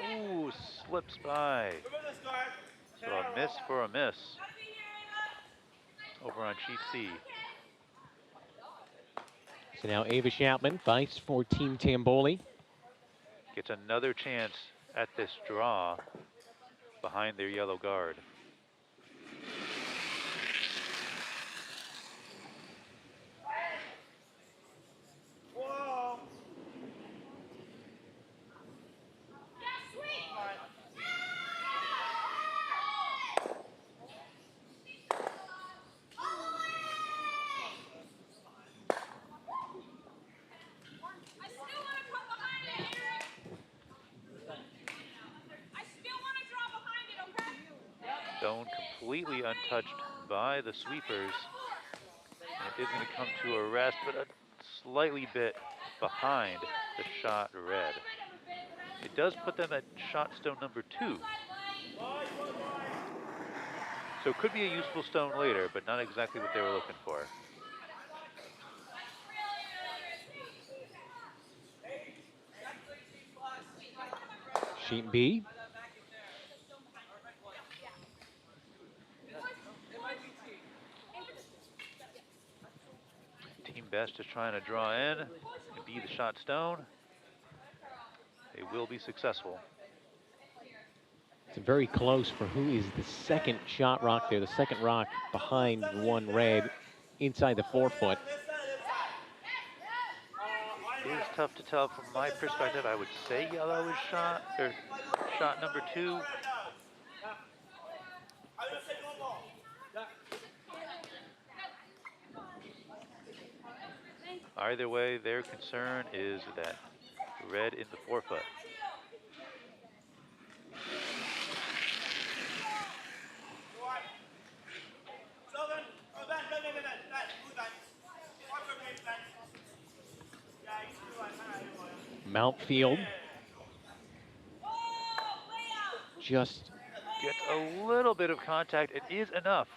Ooh, slips by. So a miss for a miss over on sheet C. So now Ava Chapman fights for Team Tamboli. Gets another chance at this draw behind their yellow guard. Whoa. I still want to come behind it, Eric. I still want to draw behind it, okay? Stone completely untouched by the sweepers. And it is going to come to a rest, but a slightly bit behind the shot red. It does put them at shot stone number 2. So it could be a useful stone later, but not exactly what they were looking for. Sheet B. Team Best is trying to draw in and be the shot stone. They will be successful. It's very close for who is the second shot rock there, the second rock behind one red inside the 4-foot. It is tough to tell from my perspective. I would say yellow is shot number 2. Either way, their concern is that red in the 4-foot. Mountfield just Gets a little bit of contact. It is enough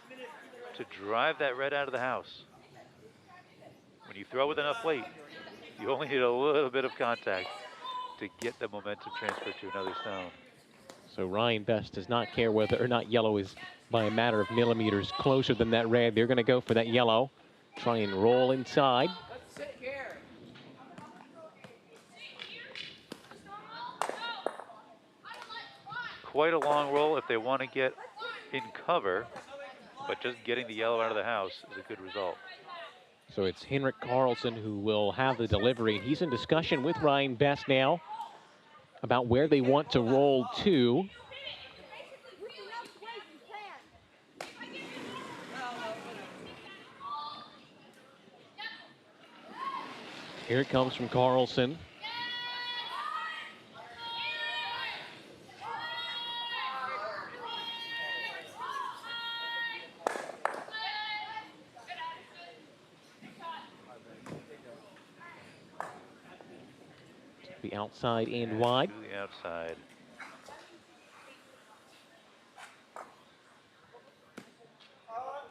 to drive that red out of the house. When you throw with enough weight, you only need a little bit of contact to get the momentum transfer to another stone. so Ryan Best does not care whether or not yellow is by a matter of millimeters closer than that red. They're going to go for that yellow. Try and roll inside. Quite a long roll if they want to get in cover, but just getting the yellow out of the house is a good result. So it's Henrik Carlson who will have the delivery. He's in discussion with Ryan Best now about where they want to roll to. Here it comes from Carlson. The outside and wide. To the outside.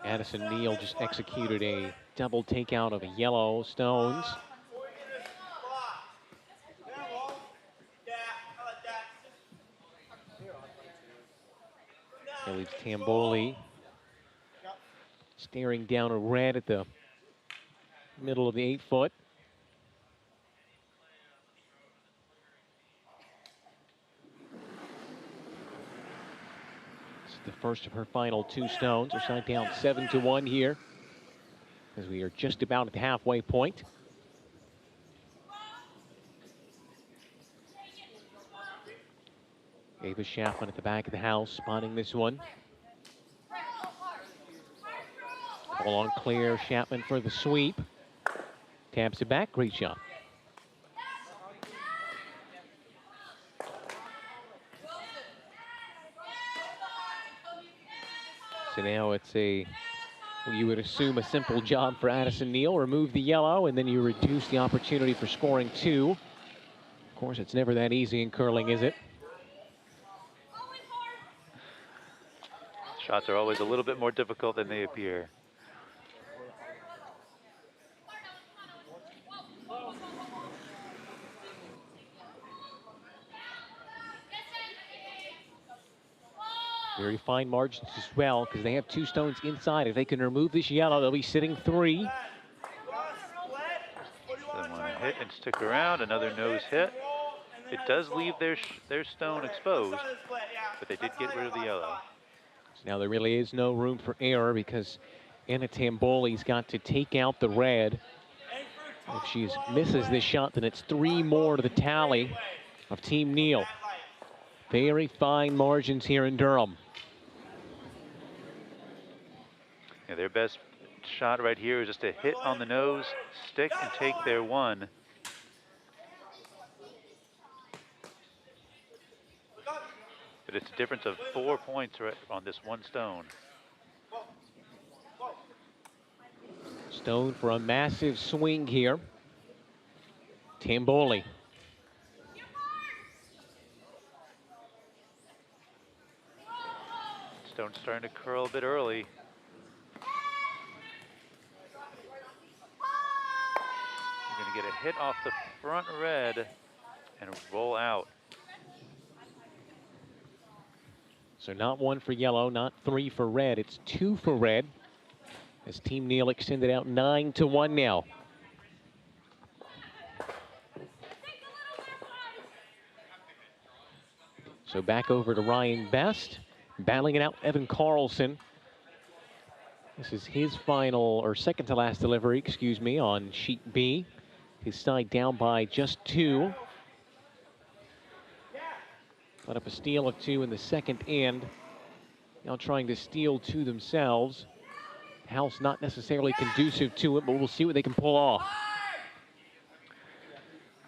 Addison Neal just executed a double takeout of a yellow stones. That leaves Tamboli staring down a red at the middle of the 8-foot. This is the first of her final 2 stones. Her side down 7-1 here, as we are just about at the halfway point. Ava Chapman at the back of the house, spotting this one. Ball on clear, Chapman for the sweep. Taps it back, great shot. So now it's well, you would assume a simple job for Addison Neal. Remove the yellow, and then you reduce the opportunity for scoring 2. Of course, it's never that easy in curling, is it? Shots are always a little bit more difficult than they appear. Very fine margins as well, because they have 2 stones inside. If they can remove this yellow, they'll be sitting 3. and stick around. Another nose hit. It does leave their stone exposed, but they did get rid of the yellow. So now there really is no room for error because Anna Tamboli's got to take out the red. If she misses this shot, then it's 3 more to the tally of Team Neal. Very fine margins here in Durham. Yeah, their best shot right here is just a hit on the nose, stick, and take their one. But it's a difference of 4 points right on this one stone. Stone for a massive swing here. Tamboli. Stone's starting to curl a bit early. You're going to get a hit off the front red and roll out. So not 1 for yellow, not 3 for red. It's 2 for red. As Team Neal extended out 9-1 now. So back over to Ryan Best. Battling it out, Evan Carlson. This is his final, or second to last delivery, excuse me, on sheet B. His side down by just 2. Put up a steal of 2 in the second end. Now trying to steal 2 themselves. House not necessarily conducive to it, but we'll see what they can pull off.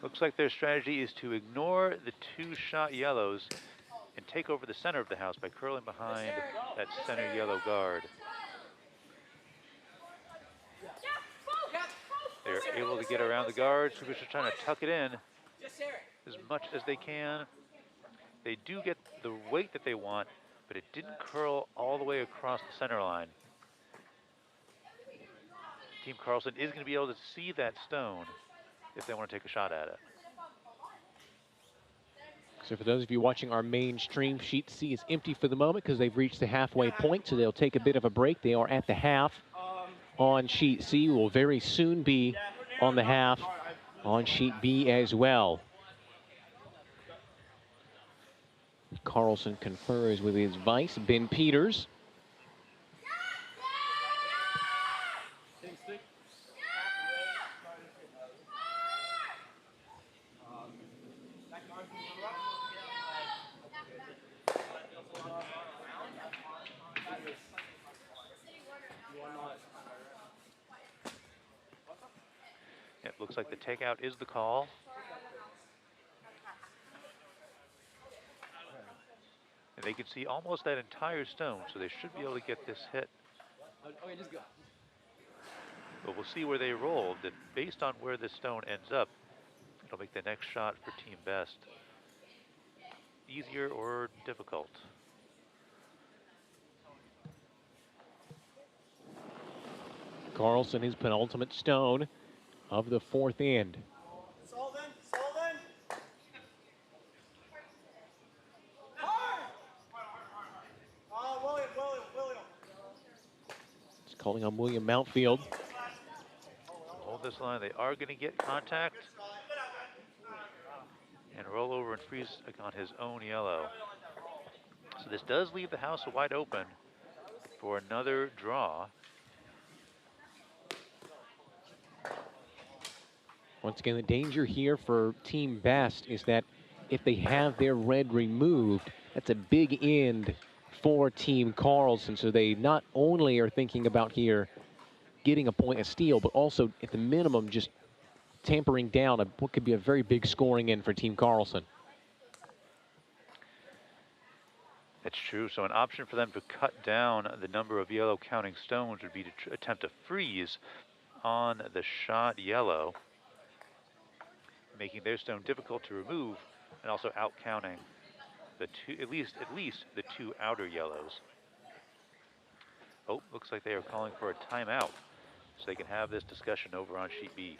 Looks like their strategy is to ignore the 2-shot yellows and take over the center of the house by curling behind that center yellow guard. They're able to get around the guards, who are just trying to tuck it in as much as they can. They do get the weight that they want, but it didn't curl all the way across the center line. Team Carlson is going to be able to see that stone if they want to take a shot at it. So for those of you watching our main stream, sheet C is empty for the moment because they've reached the halfway point, so they'll take a bit of a break. They are at the half on sheet C. Will very soon be on the half on sheet B as well. Carlson confers with his vice, Ben Peters. It looks like the takeout is the call. And they can see almost that entire stone, so they should be able to get this hit. But we'll see where they roll. That based on where this stone ends up, it'll make the next shot for Team Best easier or difficult. Carlson, his penultimate stone of the 4th end. Sullivan. William. It's calling on William Mountfield. Hold this line. They are going to get contact and roll over and freeze on his own yellow. So this does leave the house wide open for another draw. Once again, the danger here for Team Best is that if they have their red removed, that's a big end for Team Carlson. So they not only are thinking about here getting a point of steal, but also at the minimum just tampering down what could be a very big scoring end for Team Carlson. That's true. So an option for them to cut down the number of yellow counting stones would be to attempt to freeze on the shot yellow, making their stone difficult to remove and also out counting the at least the 2 outer yellows. Oh, looks like they are calling for a timeout so they can have this discussion over on sheet B.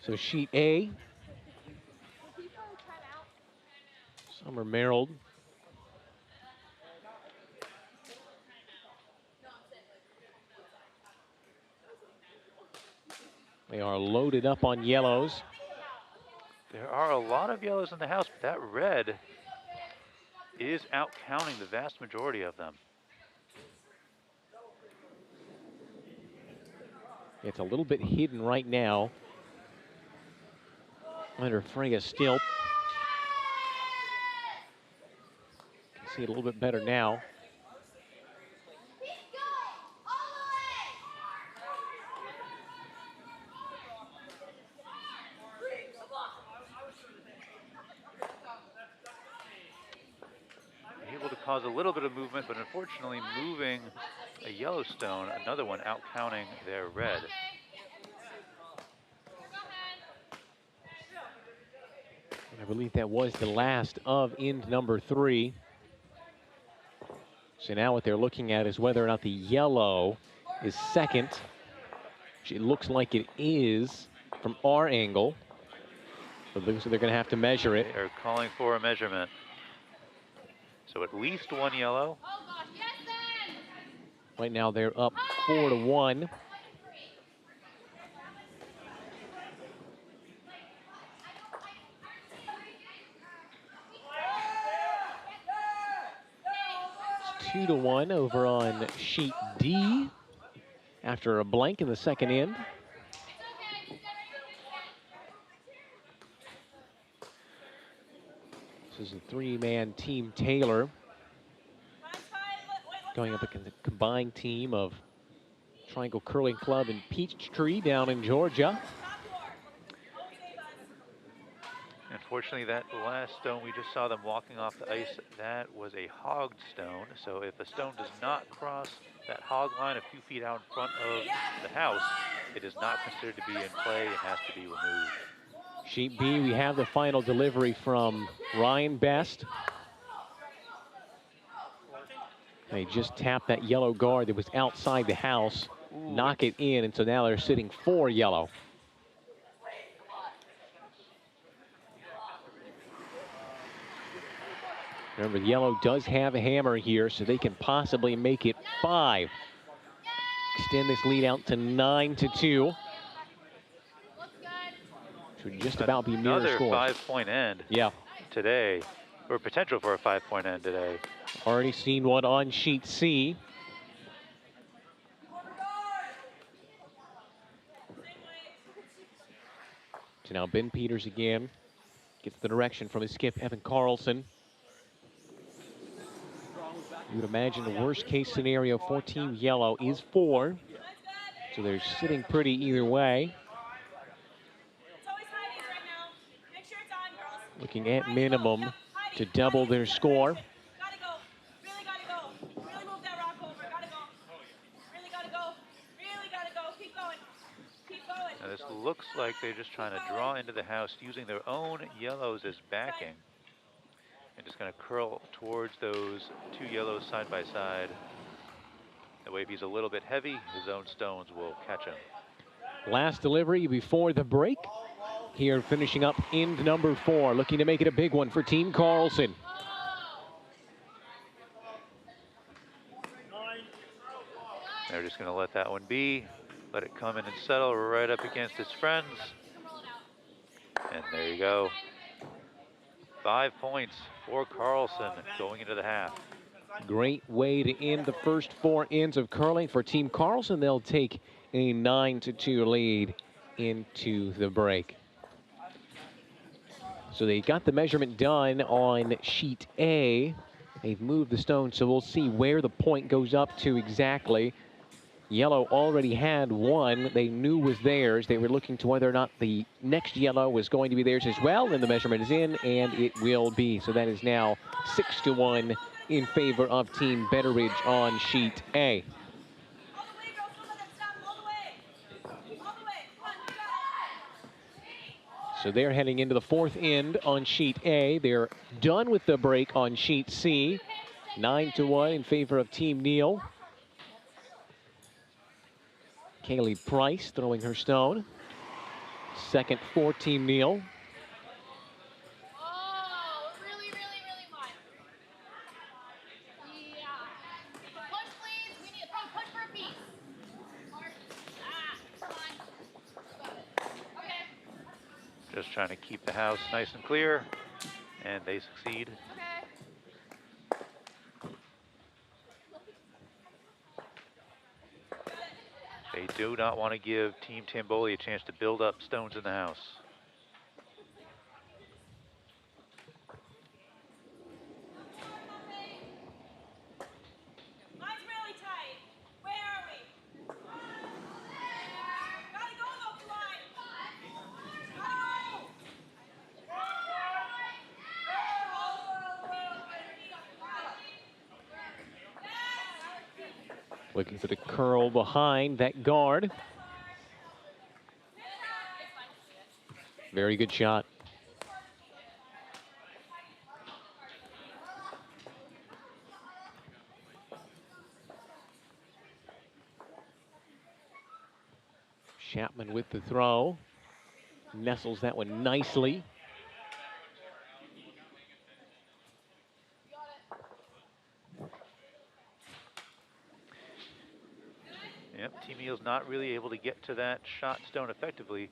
So sheet A, Summer Merrill They are loaded up on yellows. There are a lot of yellows in the house, but that red is out counting the vast majority of them. It's a little bit hidden right now under Freya's stilt. Can see it a little bit better now. Able to cause a little bit of movement, but unfortunately moving a Yellowstone, another one out counting their red. I believe that was the last of end number 3. So now what they're looking at is whether or not the yellow is second. Which it looks like it is from our angle. But so they're going to have to measure it. They are calling for a measurement. So at least one yellow. Right now they're up 4-1. It's 2-1 over on sheet D after a blank in the second end. This is a 3-man team Taylor going up against a combined team of Triangle Curling Club and Peachtree down in Georgia. Unfortunately, that last stone we just saw them walking off the ice, that was a hogged stone. So if a stone does not cross that hog line a few feet out in front of the house, it is not considered to be in play and has to be removed. Sheet B, we have the final delivery from Ryan Best. They just tapped that yellow guard that was outside the house, knock it in, and so now they're sitting 4 yellow. Remember, the yellow does have a hammer here, so they can possibly make it 5. Extend this lead out to 9-2. Which would just about be mirror Another scores. 5-point end. Yeah. Today, or potential for a 5-point end today. Already seen one on sheet C. So now Ben Peters again gets the direction from his skip, Evan Carlson. You would imagine the worst case scenario for Team Yellow is 4. So they're sitting pretty either way. Looking at minimum to double their score. Gotta go. Really gotta go. Really move that rock over. Gotta go. Really gotta go. Really gotta go. Keep going. Keep going. Now this looks like they're just trying to draw into the house using their own yellows as backing. And just going to curl towards those 2 yellows side by side. That way if he's a little bit heavy, his own stones will catch him. Last delivery before the break. Here finishing up end number 4, looking to make it a big one for Team Carlson. They're just going to let that one be, let it come in and settle right up against its friends. And there you go. 5 points for Carlson going into the half. Great way to end the first 4 ends of curling for Team Carlson. They'll take a 9-2 lead into the break. So they got the measurement done on sheet A. They've moved the stone, so we'll see where the point goes up to exactly. Yellow already had one they knew was theirs. They were looking to whether or not the next yellow was going to be theirs as well, and the measurement is in, and it will be. So that is now 6-1 in favor of Team Betteridge on sheet A. So they're heading into the 4th end on sheet A. They're done with the break on sheet C. 9-1 in favor of Team Neal. Kaylee Price throwing her stone. Second for Team Neal. Oh, really, really, really wide. Yeah. Push, please. We need a push for a piece. Come on. Got it. Just trying to keep the house nice and clear, and they succeed. They do not want to give Team Tamboli a chance to build up stones in the house. Mine's really tight. Where are we? Gotta go though, Clyde. Gotta Looking for the curl behind that guard. Very good shot. Chapman with the throw. Nestles that one nicely. Yep, Team Eel's not really able to get to that shot stone effectively,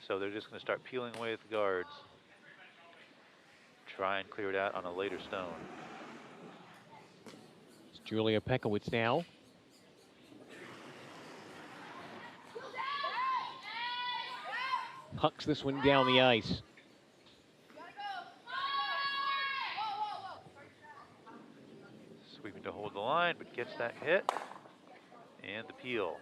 so they're just going to start peeling away at the guards. Try and clear it out on a later stone. It's Julia Pekowitz now. Hucks this one down the ice. Sweeping to hold the line, but gets that hit. And the peel.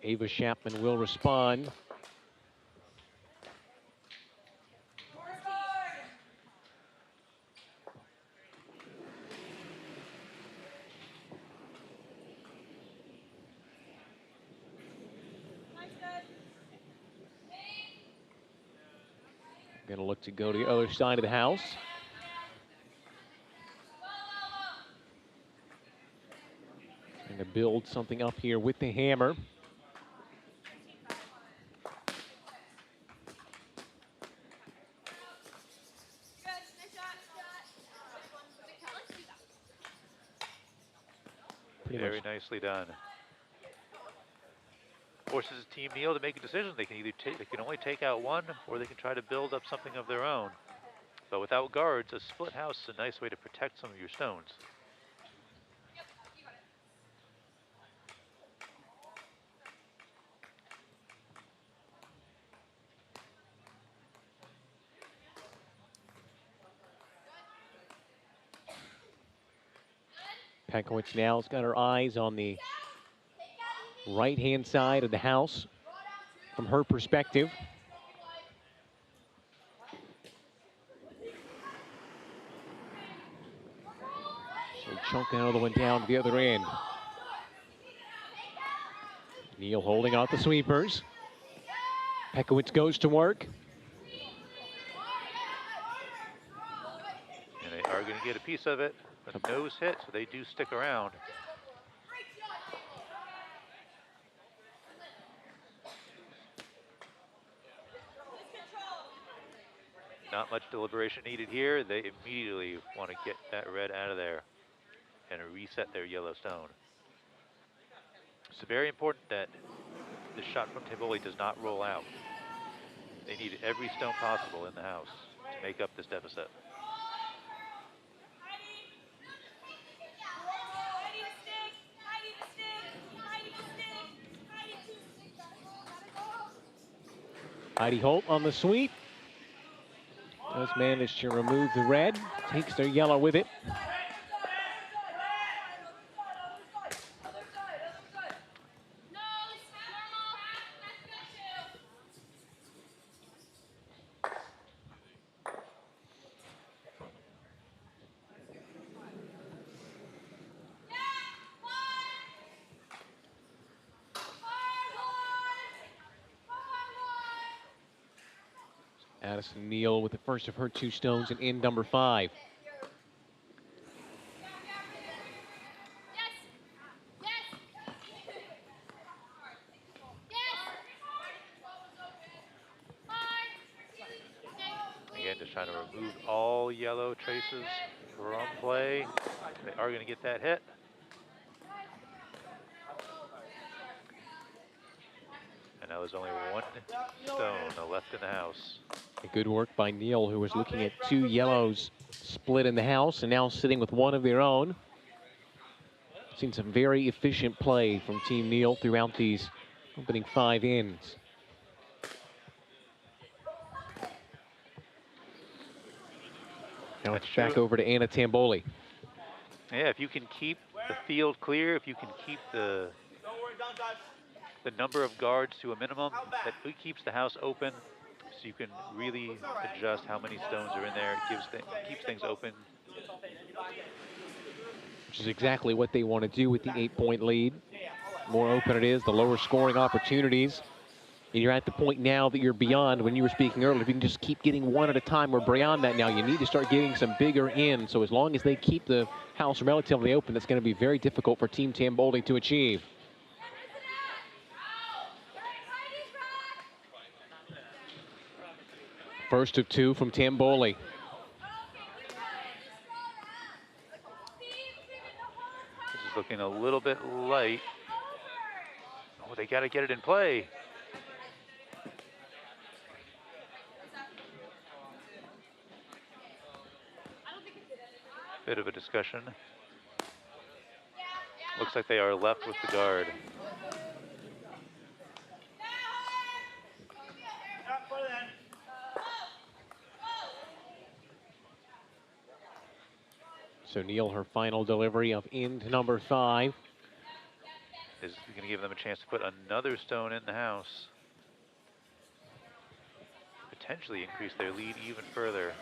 Ava Chapman will respond. Gonna look to go to the other side of the house. Trying to build something up here with the hammer. Very nicely done. Forces Team Neal to make a decision. They can either they can only take out one, or they can try to build up something of their own. But without guards, a split house is a nice way to protect some of your stones. Pekowitz now's got her eyes on the right-hand side of the house from her perspective. She'll chunk another one down to the other end. Neal holding out the sweepers. Pekowitz goes to work. And they are going to get a piece of it. A nose hit, so they do stick around. Not much deliberation needed here. They immediately want to get that red out of there and reset their yellow stone. It's very important that the shot from Tivoli does not roll out. They need every stone possible in the house to make up this deficit. Heidi Holt on the sweep. Does manage to remove the red. Takes their yellow with it. Addison Neal with the first of her two stones and in number 5. Again, just trying to remove all yellow traces from play. They are going to get that hit. And now there's only one stone left in the house. Good work by Neal, who was looking at 2 yellows split in the house and now sitting with one of their own. Seen some very efficient play from Team Neal throughout these opening 5 innings. Now it's back over to Anna Tamboli. Yeah, if you can keep the field clear, if you can keep the number of guards to a minimum, that keeps the house open, so you can really adjust how many stones are in there. It keeps things open. Which is exactly what they want to do with the 8-point lead. The more open it is, the lower scoring opportunities. And you're at the point now that you're beyond, when you were speaking earlier, if you can just keep getting one at a time, we're beyond that now. You need to start getting some bigger in. So as long as they keep the house relatively open, that's going to be very difficult for Team Tamboli to achieve. First of 2 from Tamboli. This is looking a little bit light. Oh, they got to get it in play. Bit of a discussion. Looks like they are left with the guard. So Neal, her final delivery of end number 5. Is going to give them a chance to put another stone in the house. Potentially increase their lead even further.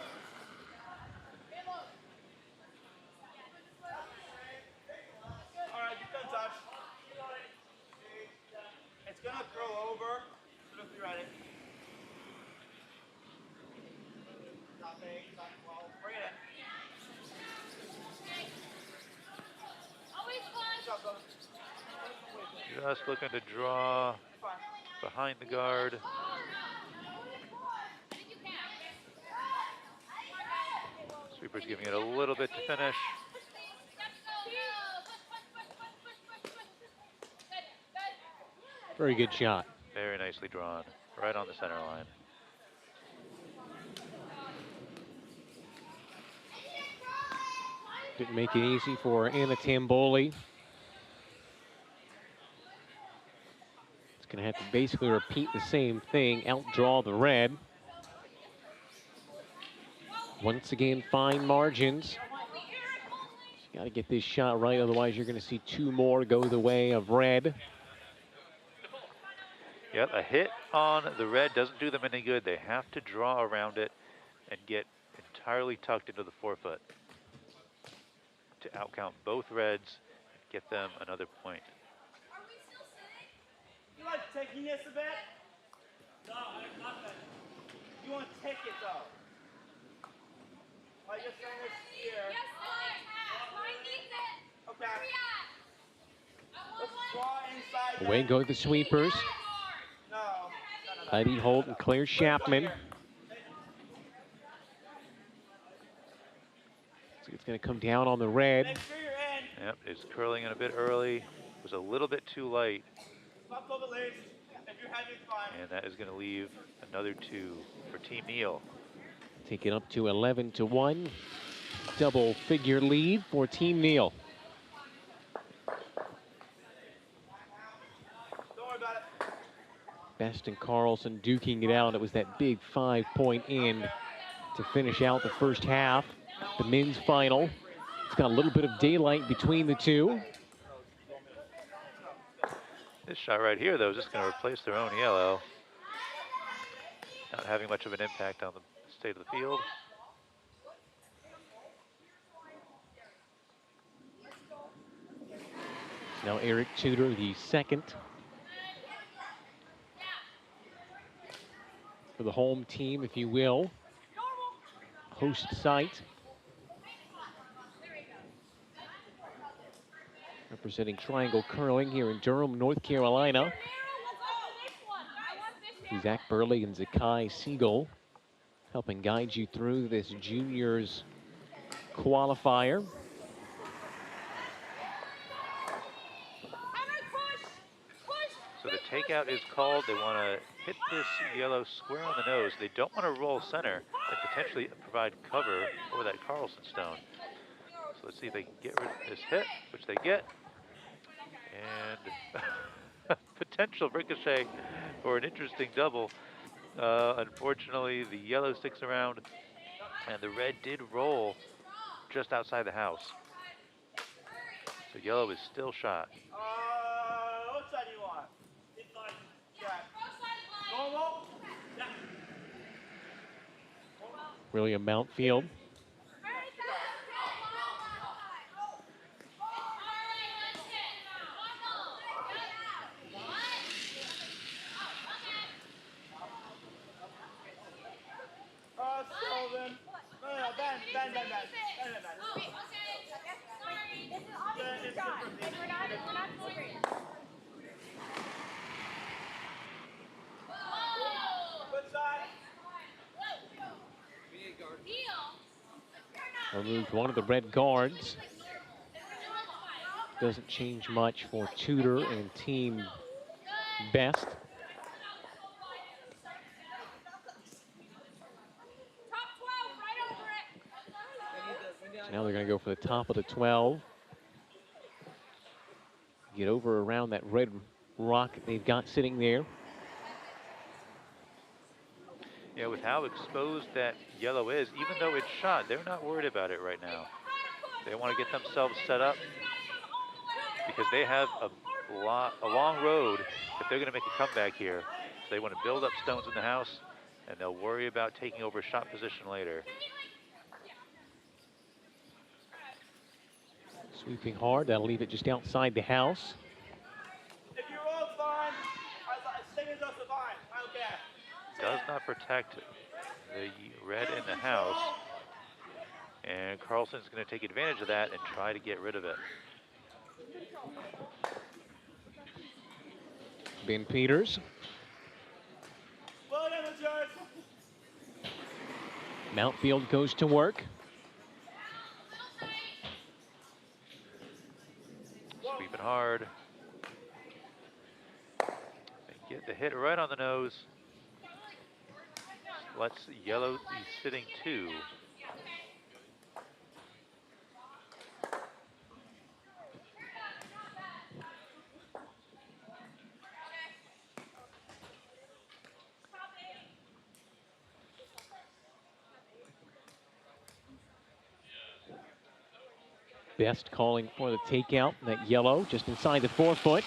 All right, good touch. It's gonna curl over. Look, you ready. Bring it in. Just looking to draw behind the guard. Sweeper's giving it a little bit to finish. Very good shot. Very nicely drawn, right on the center line. Didn't make it easy for Anna Tamboli. It's going to have to basically repeat the same thing, outdraw the red. Once again, fine margins. Got to get this shot right, otherwise you're going to see 2 more go the way of red. Yep, a hit on the red doesn't do them any good. They have to draw around it and get entirely tucked into the 4-foot to outcount both reds and get them another point. You like taking this a bit? No, nothing. You want to take it though. I just saying this here. Yes, mine needs it. Okay. Let's draw inside. Away go the sweepers. No. Heidi Holt and Claire Chapman. So it's going to come down on the red. Make sure you're in. Yep, it's curling in a bit early. It was a little bit too light. Stop over the leaves. If you're heavy, it's fine. And that is going to leave another 2 for Team Neal. Take it up to 11-1. Double figure lead for Team Neal. Don't worry about it. Best and Carlson duking it out. It was that big 5-point end to finish out the first half. The men's final. It's got a little bit of daylight between the 2. This shot right here, though, is just going to replace their own yellow. Not having much of an impact on the state of the field. Now Eric Tudor, the second for the home team, if you will. Host site. Representing Triangle Curling here in Durham, North Carolina. Zach Burley and Zakai Siegel. helping guide you through this juniors qualifier. So the takeout is called. They want to hit this yellow square on the nose. They don't want to roll center and potentially provide cover for that Carlson stone. So let's see if they can get rid of this hit, which they get. And potential ricochet for an interesting double. Unfortunately, the yellow sticks around, and the red did roll just outside the house. So yellow is still shot. What side do you want? Yeah. Normal? Yeah. William Mountfield. Sullivan. No, Ben. Good side. Removed one of the red guards. Doesn't change much for Tudor and Team Best. So now they're going to go for the top of the 12. Get over around that red rock they've got sitting there. Yeah, with how exposed that yellow is, even though it's shot, they're not worried about it right now. They want to get themselves set up because they have a long road if they're going to make a comeback here. So they want to build up stones in the house, and they'll worry about taking over shot position later. Sweeping hard, that'll leave it just outside the house. If you roll fine, same as us are fine. I don't care. Does not protect the red in the house. And Carlson's going to take advantage of that and try to get rid of it. Ben Peters. Well done, George. Mountfield goes to work. Sweeping hard. They get the hit right on the nose. Let's yellow be sitting 2. Best calling for the takeout. That yellow just inside the 4-foot.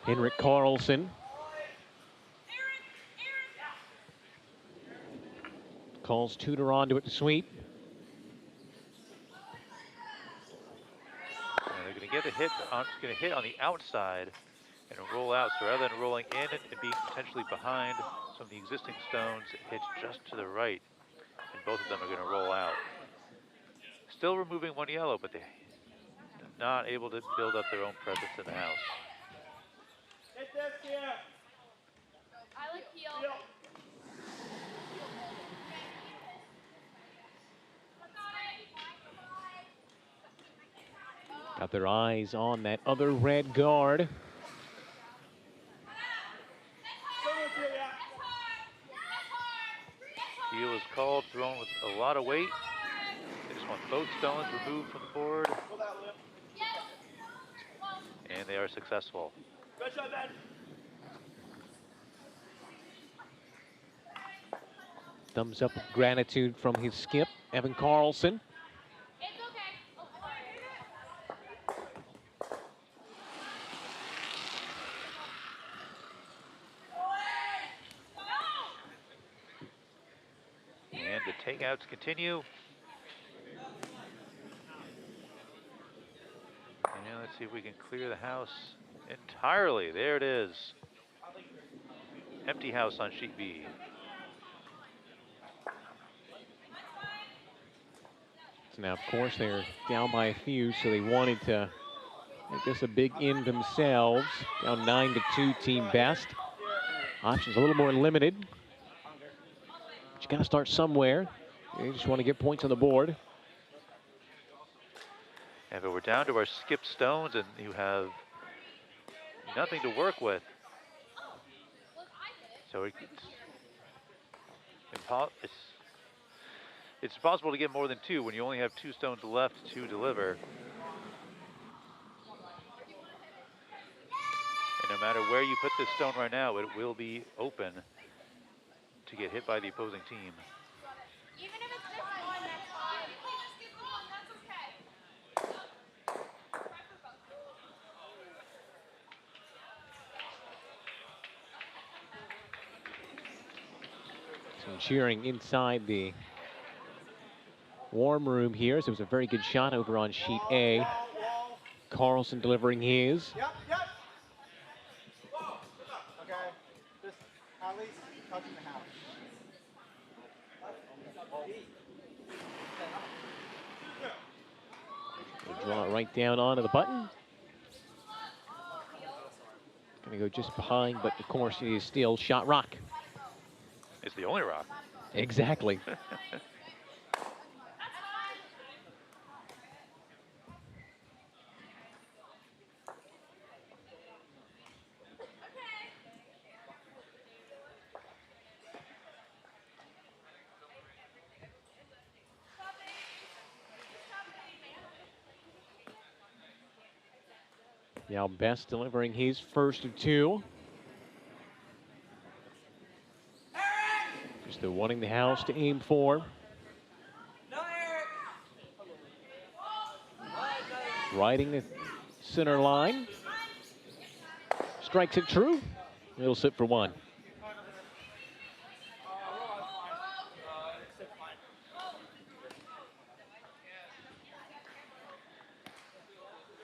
Henrik Carlson. Calls Tudor onto it to sweep. And they're going to get a hit on, going to hit on the outside and roll out. So rather than rolling in and being potentially behind some of the existing stones, it hits just to the right. And both of them are going to roll out. Still removing one yellow, but they're not able to build up their own presence in the house. Hit this here. I like heel. Got their eyes on that other red guard. Heel is called, thrown with a lot of weight. They just want both stones removed from the board. And they are successful. Good shot, Ben. Thumbs up of gratitude from his skip, Evan Carlson. It's okay. And the takeouts continue. And let's see if we can clear the house entirely. There it is. Empty house on sheet B. So now, of course, they're down by a few, so they wanted to make this a big in themselves. Down 9-2, Team Best. Options a little more limited. got to start somewhere. You just want to get points on the board. And but we're down to our skip stones, and you have nothing to work with. So it's possible to get more than 2 when you only have 2 stones left to deliver. And no matter where you put this stone right now, it will be open to get hit by the opposing team. Even if it's just one, that's fine. Just keep going, that's okay. Some cheering inside the warm room here. So it was a very good shot over on sheet A. Carlson delivering his. Yep. Okay. Just at least touching the house. We'll draw it right down onto the button. Gonna go just behind, but of course it is still shot rock. It's the only rock. Exactly. Now Best delivering his first of 2. Just the wanting the house to aim for. Riding the center line. Strikes it true. It'll sit for 1.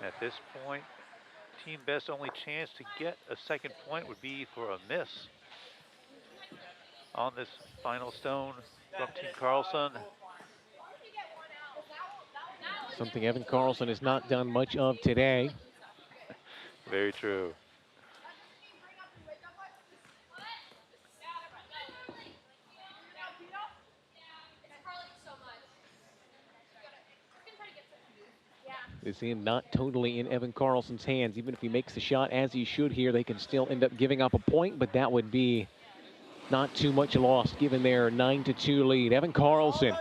At this point, Team Best's only chance to get a second point would be for a miss on this final stone from Team Carlson. Something Evan Carlson has not done much of today. Very true. This in not totally in Evan Carlson's hands. Even if he makes the shot as he should here, they can still end up giving up a point, but that would be not too much loss given their 9-2 lead. Evan Carlson.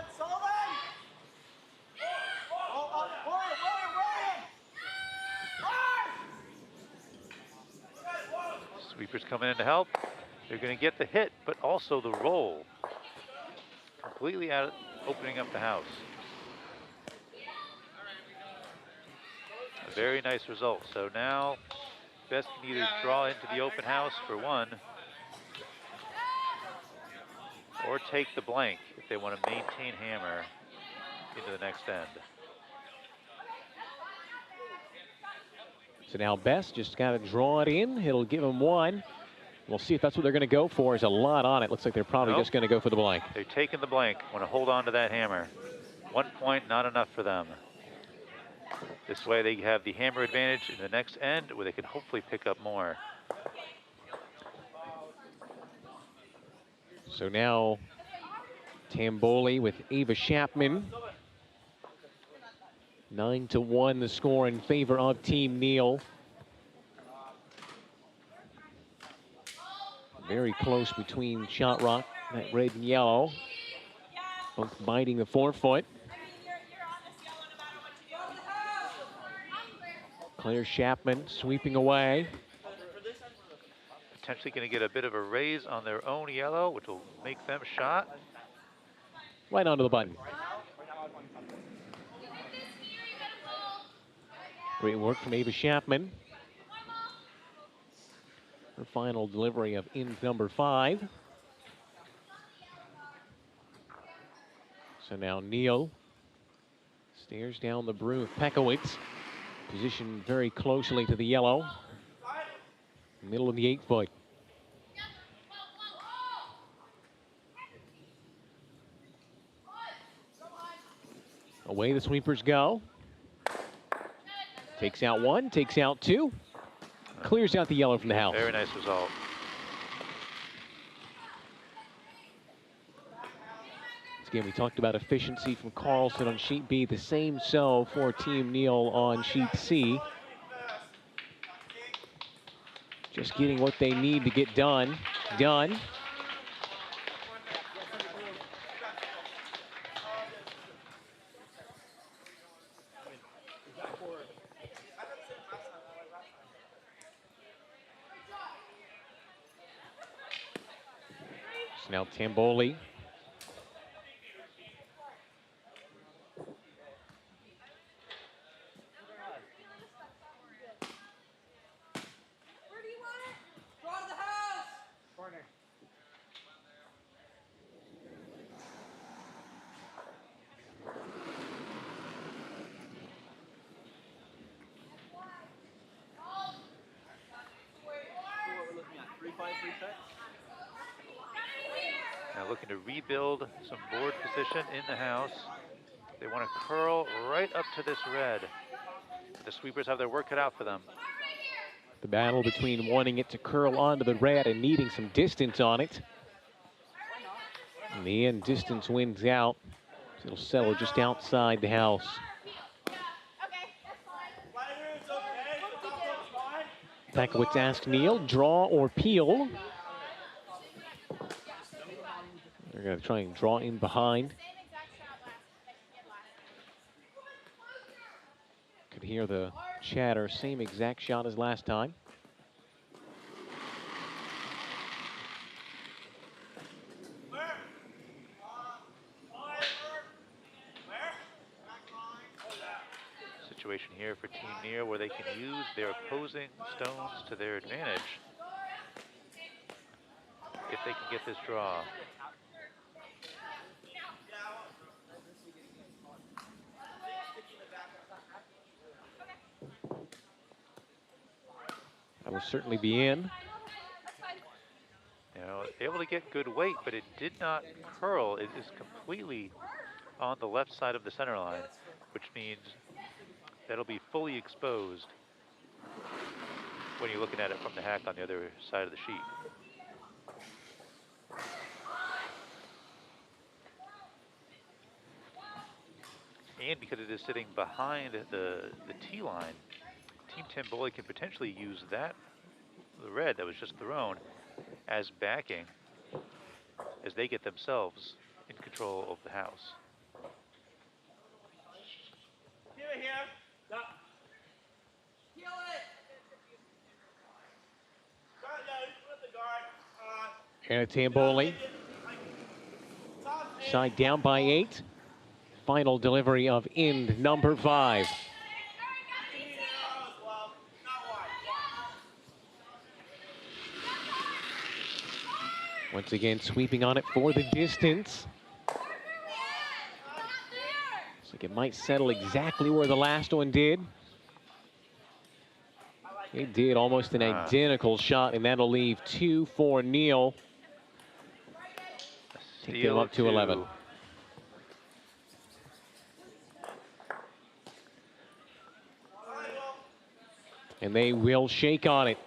Sweepers coming in to help. They're going to get the hit, but also the roll. Completely out of opening up the house. A very nice result. So now Best can either draw into the open house for 1 or take the blank if they want to maintain hammer into the next end. So now Best just got to draw it in. It'll give them 1. We'll see if that's what they're going to go for. There's a lot on it. Looks like they're probably just going to go for the blank. They're taking the blank. Want to hold on to that hammer. 1 point, not enough for them. This way they have the hammer advantage in the next end where they can hopefully pick up more. So now Tamboli with Ava Chapman. 9-1 the score in favor of Team Neal. Very close between Shot Rock, that red and yellow. Both biting the forefoot. Claire Chapman sweeping away. Potentially going to get a bit of a raise on their own yellow, which will make them shot. Right onto the button. Great work from Ava Chapman. Her final delivery of in number 5. So now Neal stares down the brew of Pekowitz. Positioned very closely to the yellow. Middle of the 8-foot. Away the sweepers go. Takes out 1, takes out 2. Clears out the yellow from the house. Very nice result. Again, we talked about efficiency from Carlson on sheet B. The same so for Team Neal on sheet C. Just getting what they need to get done. Done. So now Tamboli. Where do you want it? Go to the house. Corner. Now looking to rebuild some board position in the house. They want to curl right up to this red. The sweepers have their work cut out for them. The battle between wanting it to curl onto the red and needing some distance on it. In the end, distance wins out. It'll settle just outside the house. Pekowitz asked Neal, draw or peel? They're going to try and draw in behind. Could hear the chatter, same exact shot as last time. Situation here for Team Neal where they can use their opposing stones to their advantage if they can get this draw. That will certainly be in. You know, able to get good weight, but it did not curl. It is completely on the left side of the center line, which means that'll be fully exposed when you're looking at it from the hack on the other side of the sheet. And because it is sitting behind the tee line, Team Tamboli can potentially use that, the red that was just thrown, as backing as they get themselves in control of the house. Keep it here. Stop. Peel it. Guard, yeah, you put the guard. And Tamboli. Side down by 8. Final delivery of end number 5. Once again, sweeping on it for the distance. Looks like it might settle exactly where the last one did. It did almost an identical shot, and that'll leave 2 for Neal. Take them up to 11. And they will shake on it.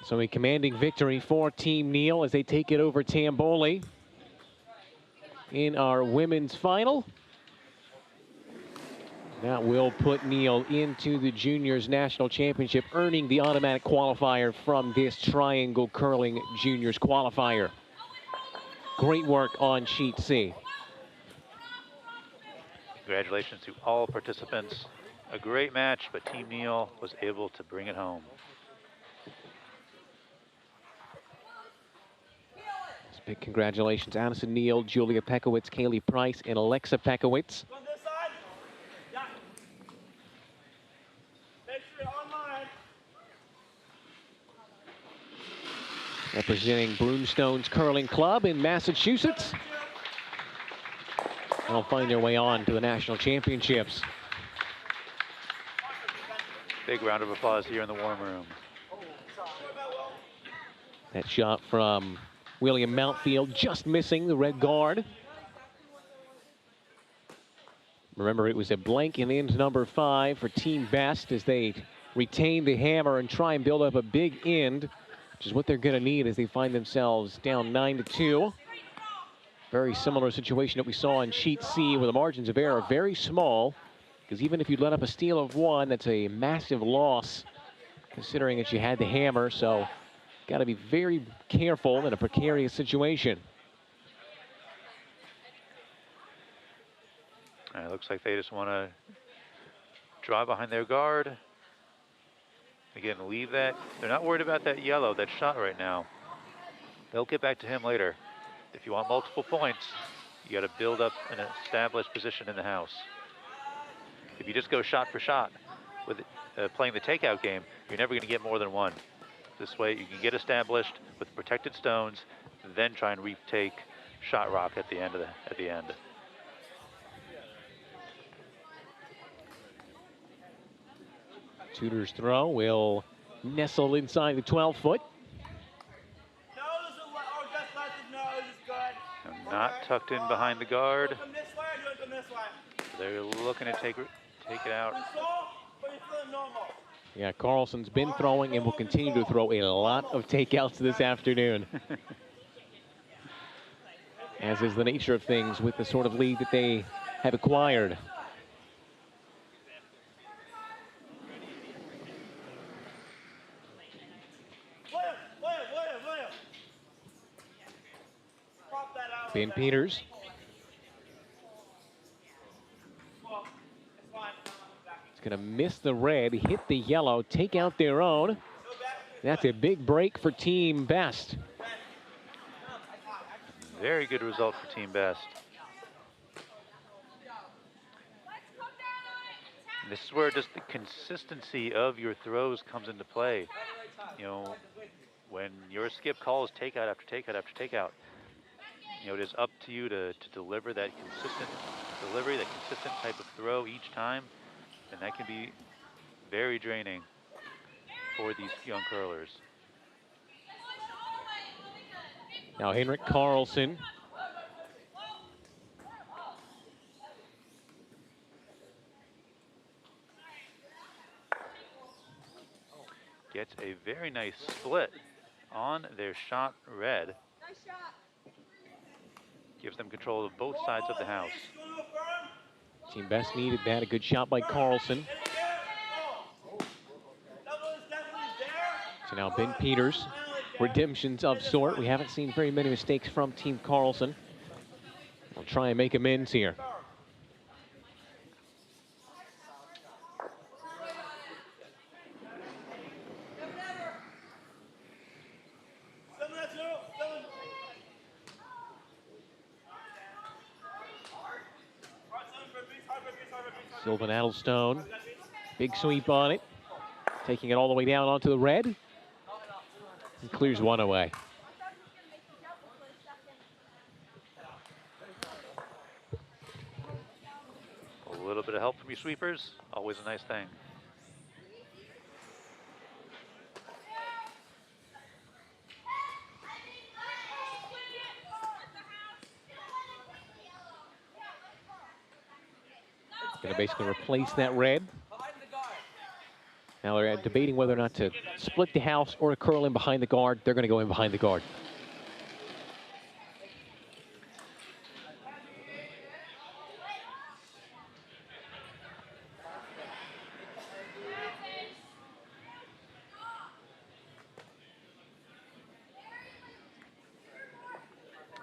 So a commanding victory for Team Neal as they take it over Tamboli in our women's final. That will put Neal into the Juniors National Championship, earning the automatic qualifier from this Triangle Curling Juniors qualifier. Great work on Sheet C. Congratulations to all participants. A great match, but Team Neal was able to bring it home. Big congratulations, Addison Neal, Julia Pekowitz, Kaylee Price, and Alexa Pekowitz. On this side. Yeah. Make sure you're online. Representing Broomstone's Curling Club in Massachusetts. They'll find their way on to the National Championships. Big round of applause here in the warm room. That shot from William Mountfield just missing the red guard. Remember, it was a blank in end number 5 for Team Best as they retain the hammer and try and build up a big end, which is what they're going to need as they find themselves down 9-2. Very similar situation that we saw in Sheet C, where the margins of error are very small, because even if you let up a steal of one, that's a massive loss, considering that you had the hammer. So got to be very careful in a precarious situation. It looks like they just want to draw behind their guard. Again, leave that. They're not worried about that yellow, that shot right now. They'll get back to him later. If you want multiple points, you got to build up an established position in the house. If you just go shot for shot with playing the takeout game, you're never going to get more than one. This way, you can get established with protected stones, then try and retake shot rock at the end. Tudor's throw will nestle inside the 12-foot. Not tucked in behind the guard. They're looking to take it out. Yeah, Carlson's been throwing and will continue to throw a lot of takeouts this afternoon. As is the nature of things with the sort of lead that they have acquired. Ben Peters. It's going to miss the red, hit the yellow, take out their own. That's a big break for Team Best. Very good result for Team Best. This is where just the consistency of your throws comes into play. You know, when your skip calls takeout after takeout after takeout, you know, it is up to you to deliver that consistent delivery, that consistent type of throw each time, and that can be very draining for these young curlers. Now Henrik Carlson. Gets a very nice split on their shot red. Nice shot. Gives them control of both sides of the house. Team Best needed that. A good shot by Carlson. So now Ben Peters, redemptions of sort. We haven't seen very many mistakes from Team Carlson. We'll try and make amends here. Sylvan Addlestone, big sweep on it, taking it all the way down onto the red. He clears one away. A little bit of help from your sweepers, always a nice thing. Going to basically replace that red. Now they're debating whether or not to split the house or to curl in behind the guard. They're going to go in behind the guard.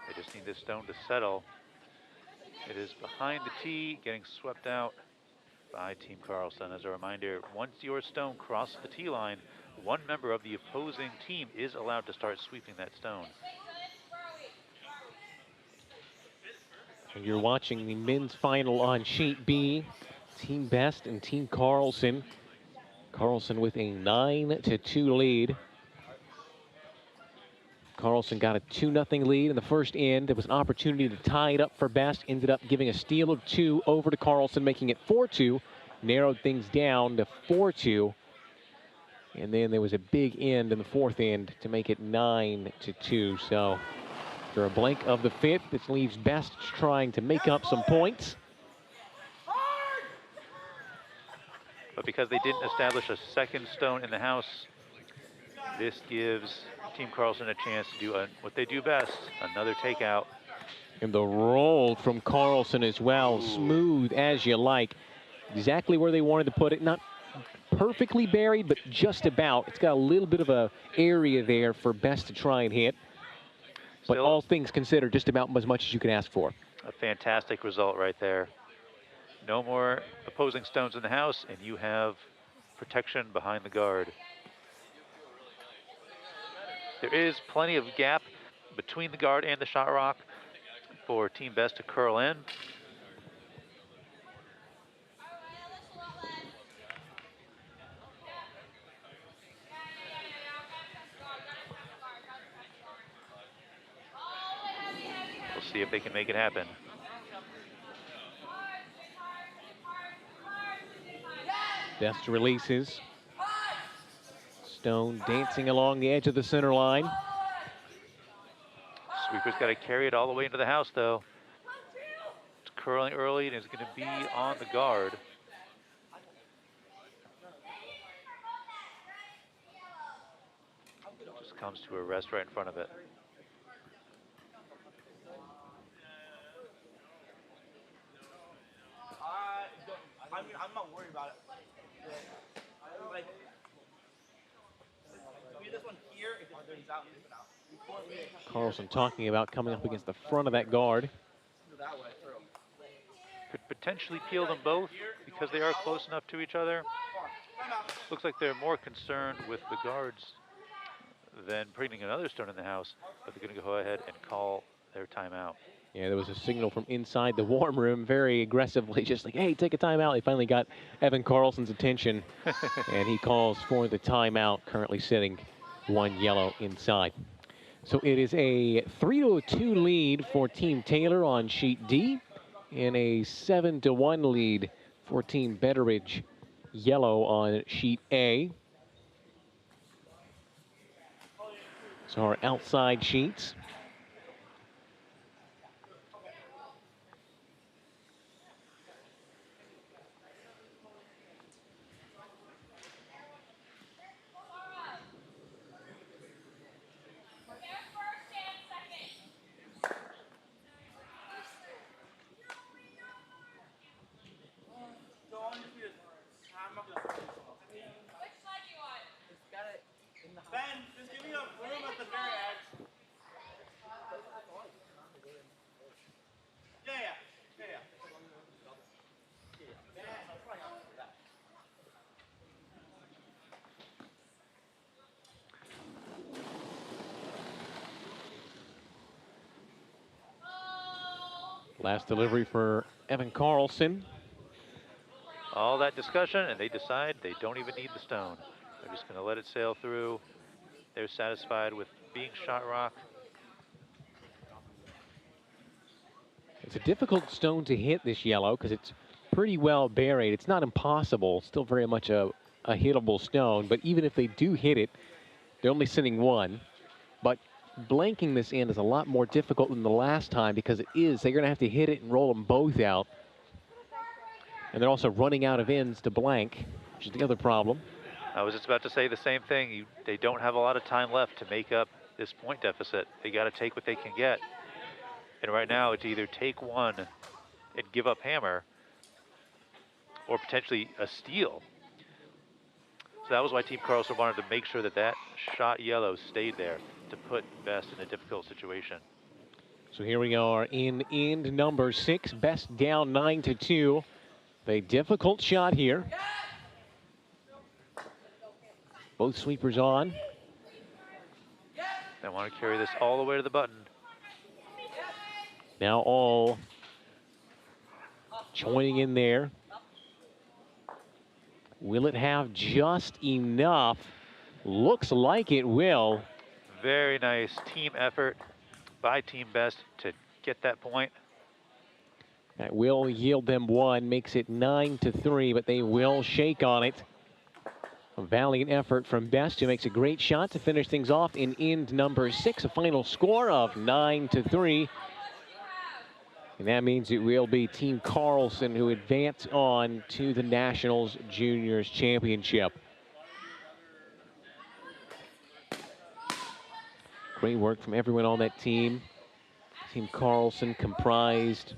They just need this stone to settle. It is behind the tee, getting swept out by Team Carlson. As a reminder, once your stone crosses the tee line, one member of the opposing team is allowed to start sweeping that stone. And you're watching the men's final on Sheet B. Team Best and Team Carlson. Carlson with a 9-2 lead. Carlson got a 2-0 lead in the first end. There was an opportunity to tie it up for Best. Ended up giving a steal of 2 over to Carlson, making it 4-2. Narrowed things down to 4-2. And then there was a big end in the fourth end to make it 9-2. So after a blank of the fifth, this leaves Best trying to make up some points. But because they didn't establish a second stone in the house, this gives Team Carlson a chance to do what they do best, another takeout, And the roll from Carlson as well, Ooh. smooth as you like. Exactly where they wanted to put it, not perfectly buried, but just about. It's got a little bit of a area there for Best to try and hit. But Still all things considered, just about as much as you can ask for. a fantastic result right there. No more opposing stones in the house, and you have protection behind the guard. There is plenty of gap between the guard and the shot rock for Team Best to curl in. We'll see if they can make it happen. Best releases. Stone dancing along the edge of the center line. Sweeper's got to carry it all the way into the house, though. It's curling early and is going to be on the guard. Just comes to a rest right in front of it. I'm not worried about it. Like, this one here, if it's out, leave it out. Carlson talking about coming up against the front of that guard. Could potentially peel them both because they are close enough to each other. Looks like they're more concerned with the guards than bringing another stone in the house, but they're going to go ahead and call their timeout. Yeah, there was a signal from inside the warm room very aggressively, just like, hey, take a timeout. They finally got Evan Carlson's attention, and he calls for the timeout, currently sitting 1 yellow inside. So it is a 3-2 lead for Team Taylor on sheet D, and a 7-1 lead for Team Betteridge yellow on sheet A. So our outside sheets. Ben, just give me a room at the very edge. Yeah. Last delivery for Evan Carlson. All that discussion, and they decide they don't even need the stone. They're just going to let it sail through. They're satisfied with being shot rock. It's a difficult stone to hit, this yellow, because it's pretty well buried. It's not impossible, still very much a hittable stone, but even if they do hit it, they're only sending one. But blanking this in is a lot more difficult than the last time, because they're going to have to hit it and roll them both out. And they're also running out of ends to blank, which is the other problem. I was just about to say the same thing. They don't have a lot of time left to make up this point deficit. They got to take what they can get. And right now, it's either take one and give up hammer, or potentially a steal. So that was why Team Carlson wanted to make sure that that shot yellow stayed there to put Best in a difficult situation. So here we are in end number 6, Best down 9-2. A difficult shot here. Both sweepers on. They want to carry this all the way to the button. Now all joining in there. Will it have just enough? Looks like it will. Very nice team effort by Team Best to get that point. That will yield them one, makes it 9-3, but they will shake on it. A valiant effort from Best, who makes a great shot to finish things off in end number 6, a final score of 9-3. And that means it will be Team Carlson who advance on to the Nationals Juniors Championship. Great work from everyone on that team. Team Carlson comprised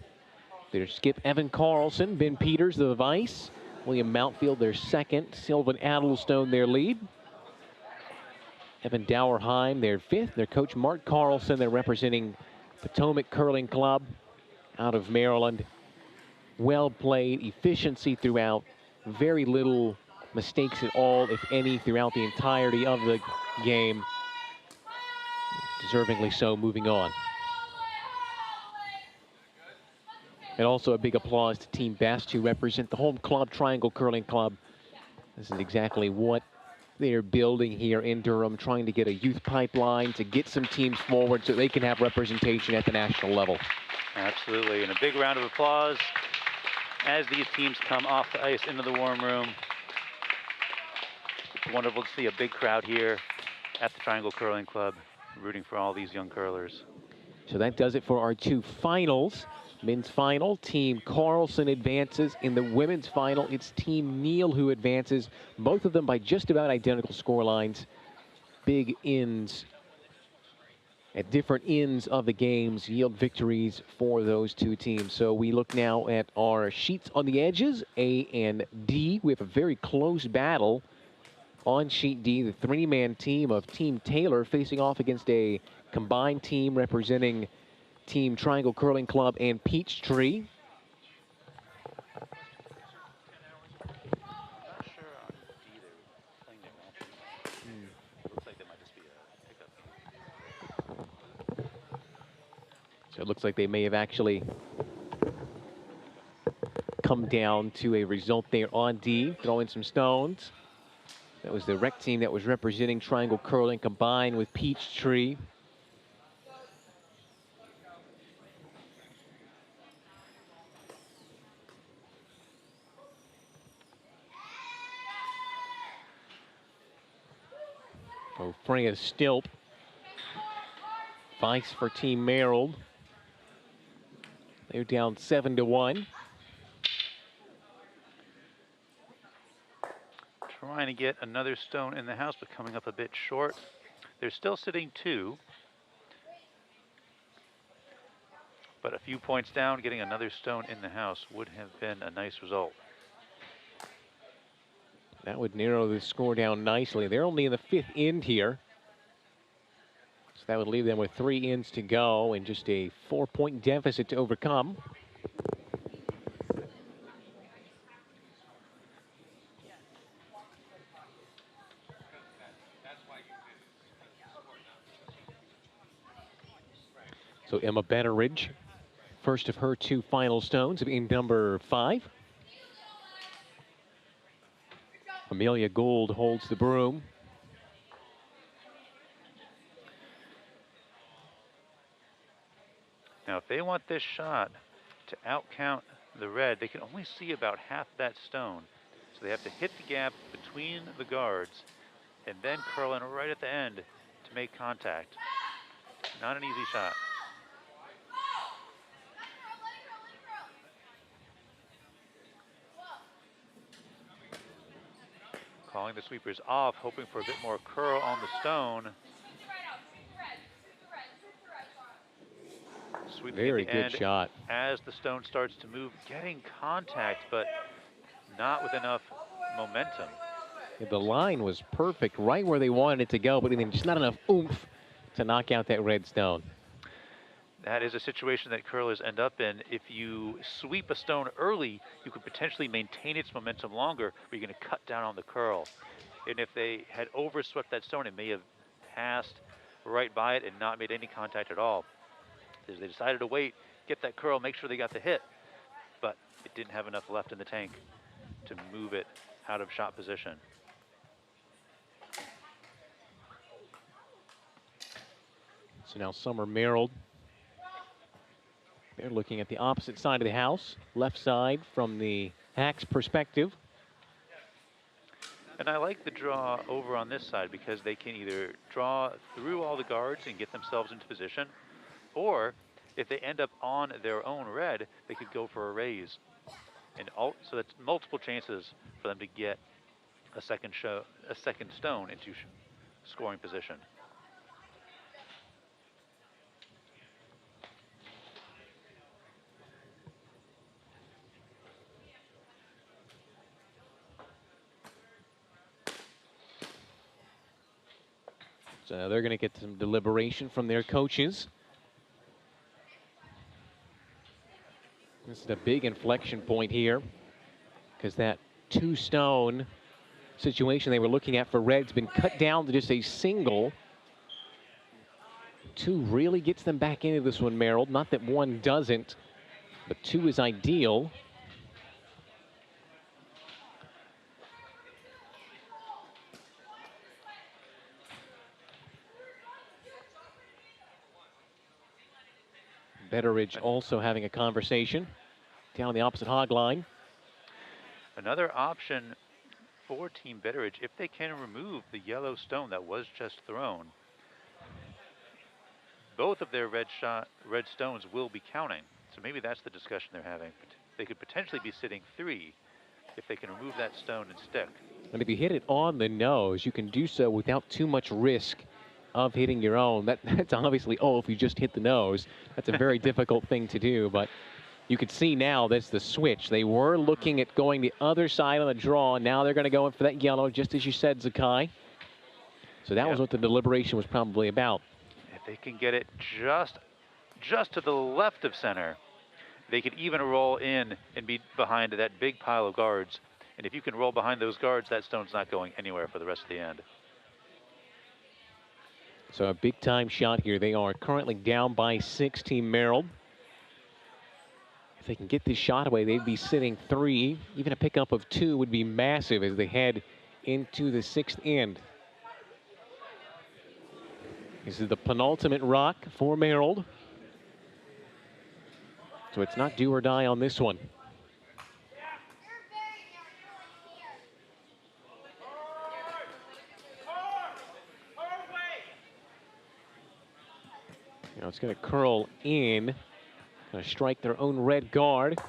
their skip Evan Carlson, Ben Peters, the vice, William Mountfield, their second, Sylvan Adelstone, their lead. Evan Dowerheim, their fifth. Their coach, Mark Carlson, they're representing Potomac Curling Club out of Maryland. Well played, efficiency throughout, very little mistakes at all, if any, throughout the entirety of the game. Deservingly so, moving on. And also a big applause to Team Best, who represent the home club, Triangle Curling Club. This is exactly what they're building here in Durham, trying to get a youth pipeline to get some teams forward so they can have representation at the national level. Absolutely, and a big round of applause as these teams come off the ice into the warm room. It's wonderful to see a big crowd here at the Triangle Curling Club, rooting for all these young curlers. So that does it for our two finals. Men's final, Team Carlson advances. In the women's final, it's Team Neal who advances. Both of them by just about identical score lines. Big ends at different ends of the games yield victories for those two teams. So we look now at our sheets on the edges, A and D. We have a very close battle on sheet D. The three-man team of Team Taylor facing off against a combined team representing Team Triangle Curling Club and Peachtree. I'm not sure on D they were playing their matches. Looks like that might just be a pickup. So it looks like they may have actually come down to a result there on D, throwing some stones. That was the rec team that was representing Triangle Curling combined with Peachtree. So Freya Stilp, vice for Team Merrill. They're down 7-1. Trying to get another stone in the house, but coming up a bit short. They're still sitting 2. But a few points down, getting another stone in the house would have been a nice result. That would narrow the score down nicely. They're only in the 5th end here. So that would leave them with 3 ends to go and just a 4-point deficit to overcome. So Emma Betteridge, first of her 2 final stones, in number 5. Amelia Gould holds the broom. Now, if they want this shot to outcount the red, they can only see about half that stone. So they have to hit the gap between the guards and then curl in right at the end to make contact. Not an easy shot. Calling the sweepers off, hoping for a bit more curl on the stone. Sweeping Very at the good end shot. as the stone starts to move, getting contact, but not with enough momentum. Yeah, the line was perfect, right where they wanted it to go, but then just not enough oomph to knock out that red stone. That is a situation that curlers end up in. If you sweep a stone early, you could potentially maintain its momentum longer, but you're going to cut down on the curl. And if they had overswept that stone, it may have passed right by it and not made any contact at all. They decided to wait, get that curl, make sure they got the hit, but it didn't have enough left in the tank to move it out of shot position. So now Summer Merrill. They're looking at the opposite side of the house, left side from the Hacks perspective. And I like the draw over on this side because they can either draw through all the guards and get themselves into position, or if they end up on their own red, they could go for a raise. And so that's multiple chances for them to get a second stone into scoring position. So they're going to get some deliberation from their coaches. This is a big inflection point here, because that 2-stone situation they were looking at for red's been cut down to just a single. 2 really gets them back into this one, Merrill. Not that 1 doesn't, but 2 is ideal. Betteridge also having a conversation down the opposite hog line. Another option for Team Betteridge, if they can remove the yellow stone that was just thrown, both of their red stones will be counting. So maybe that's the discussion they're having. They could potentially be sitting 3 if they can remove that stone and stick. And if you hit it on the nose, you can do so without too much risk of hitting your own. That's obviously, if you just hit the nose, that's a very difficult thing to do. But you can see now that's the switch. They were looking at going the other side on the draw. Now they're going to go in for that yellow, just as you said, Zakai. So that was what the deliberation was probably about. If they can get it just to the left of center, they could even roll in and be behind that big pile of guards. And if you can roll behind those guards, that stone's not going anywhere for the rest of the end. So a big time shot here. They are currently down by 6, Team Merrill. If they can get this shot away, they'd be sitting 3. Even a pickup of 2 would be massive as they head into the 6th end. This is the penultimate rock for Merrill. So it's not do or die on this one. Now it's going to curl in. Going to strike their own red guard.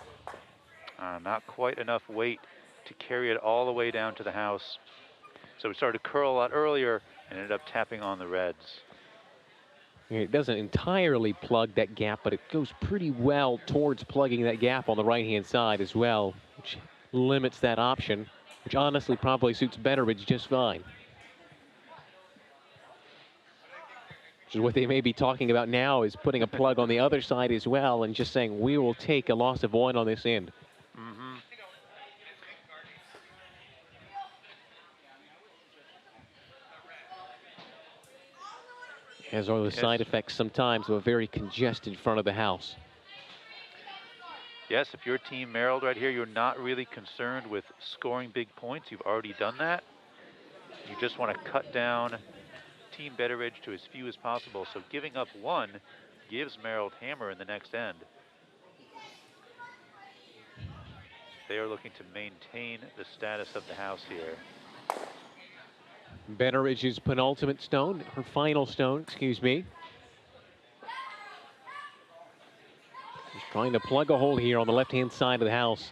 Not quite enough weight to carry it all the way down to the house. So we started to curl a lot earlier and ended up tapping on the reds. It doesn't entirely plug that gap, but it goes pretty well towards plugging that gap on the right-hand side as well, which limits that option, which honestly probably suits Betteridge just fine. Which is what they may be talking about now, is putting a plug on the other side as well and just saying, we will take a loss of 1 on this end. As are the side effects sometimes of a very congested front of the house. Yes, if you're Team Merrill right here, you're not really concerned with scoring big points. You've already done that. You just want to cut down Team Betteridge to as few as possible. So giving up 1 gives Merrill hammer in the next end. They are looking to maintain the status of the house here. Betteridge's penultimate stone, her final stone, excuse me. Just trying to plug a hole here on the left-hand side of the house.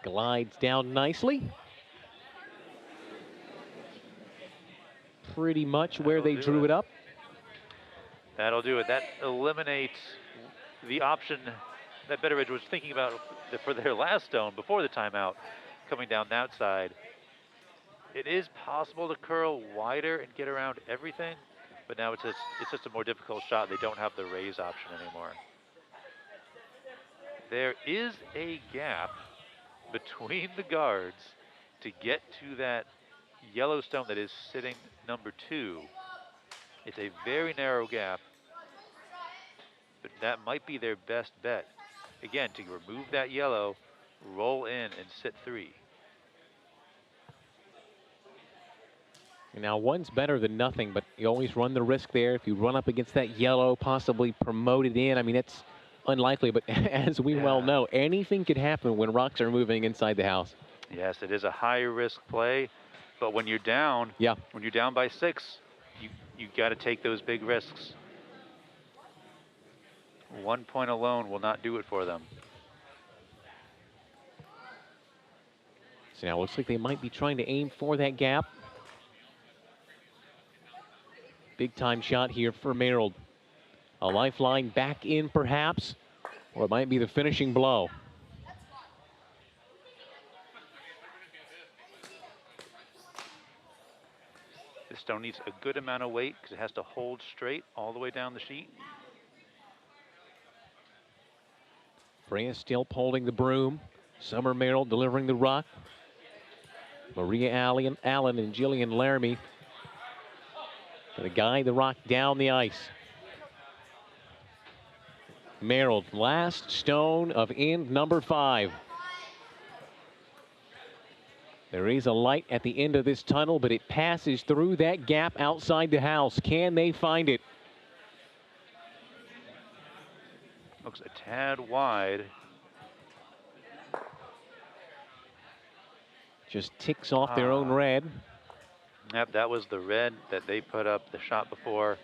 Glides down nicely. Pretty much where they drew it up. That'll do it. That eliminates the option that Betteridge was thinking about for their last stone before the timeout, coming down that side. It is possible to curl wider and get around everything, but now it's just a more difficult shot. They don't have the raise option anymore. There is a gap between the guards to get to that yellow stone that is sitting number 2. It's a very narrow gap, but that might be their best bet. Again, to remove that yellow, roll in and sit 3. Now, 1's better than nothing, but you always run the risk there. If you run up against that yellow, possibly promote it in. I mean, it's unlikely, but as we well know, anything could happen when rocks are moving inside the house. Yes, it is a high-risk play, but when you're down, when you're down by 6, you got to take those big risks. 1 point alone will not do it for them. So now it looks like they might be trying to aim for that gap. Big time shot here for Merrill. A lifeline back in perhaps, or it might be the finishing blow. The stone needs a good amount of weight because it has to hold straight all the way down the sheet. Freya still holding the broom. Summer Merrill delivering the rock. Maria Allen and Jillian Laramie gonna guide the rock down the ice. Merrill, last stone of end number 5. There is a light at the end of this tunnel, but it passes through that gap outside the house. Can they find it? Looks a tad wide. Just ticks off their own red. Yep, that was the red that they put up the shot before.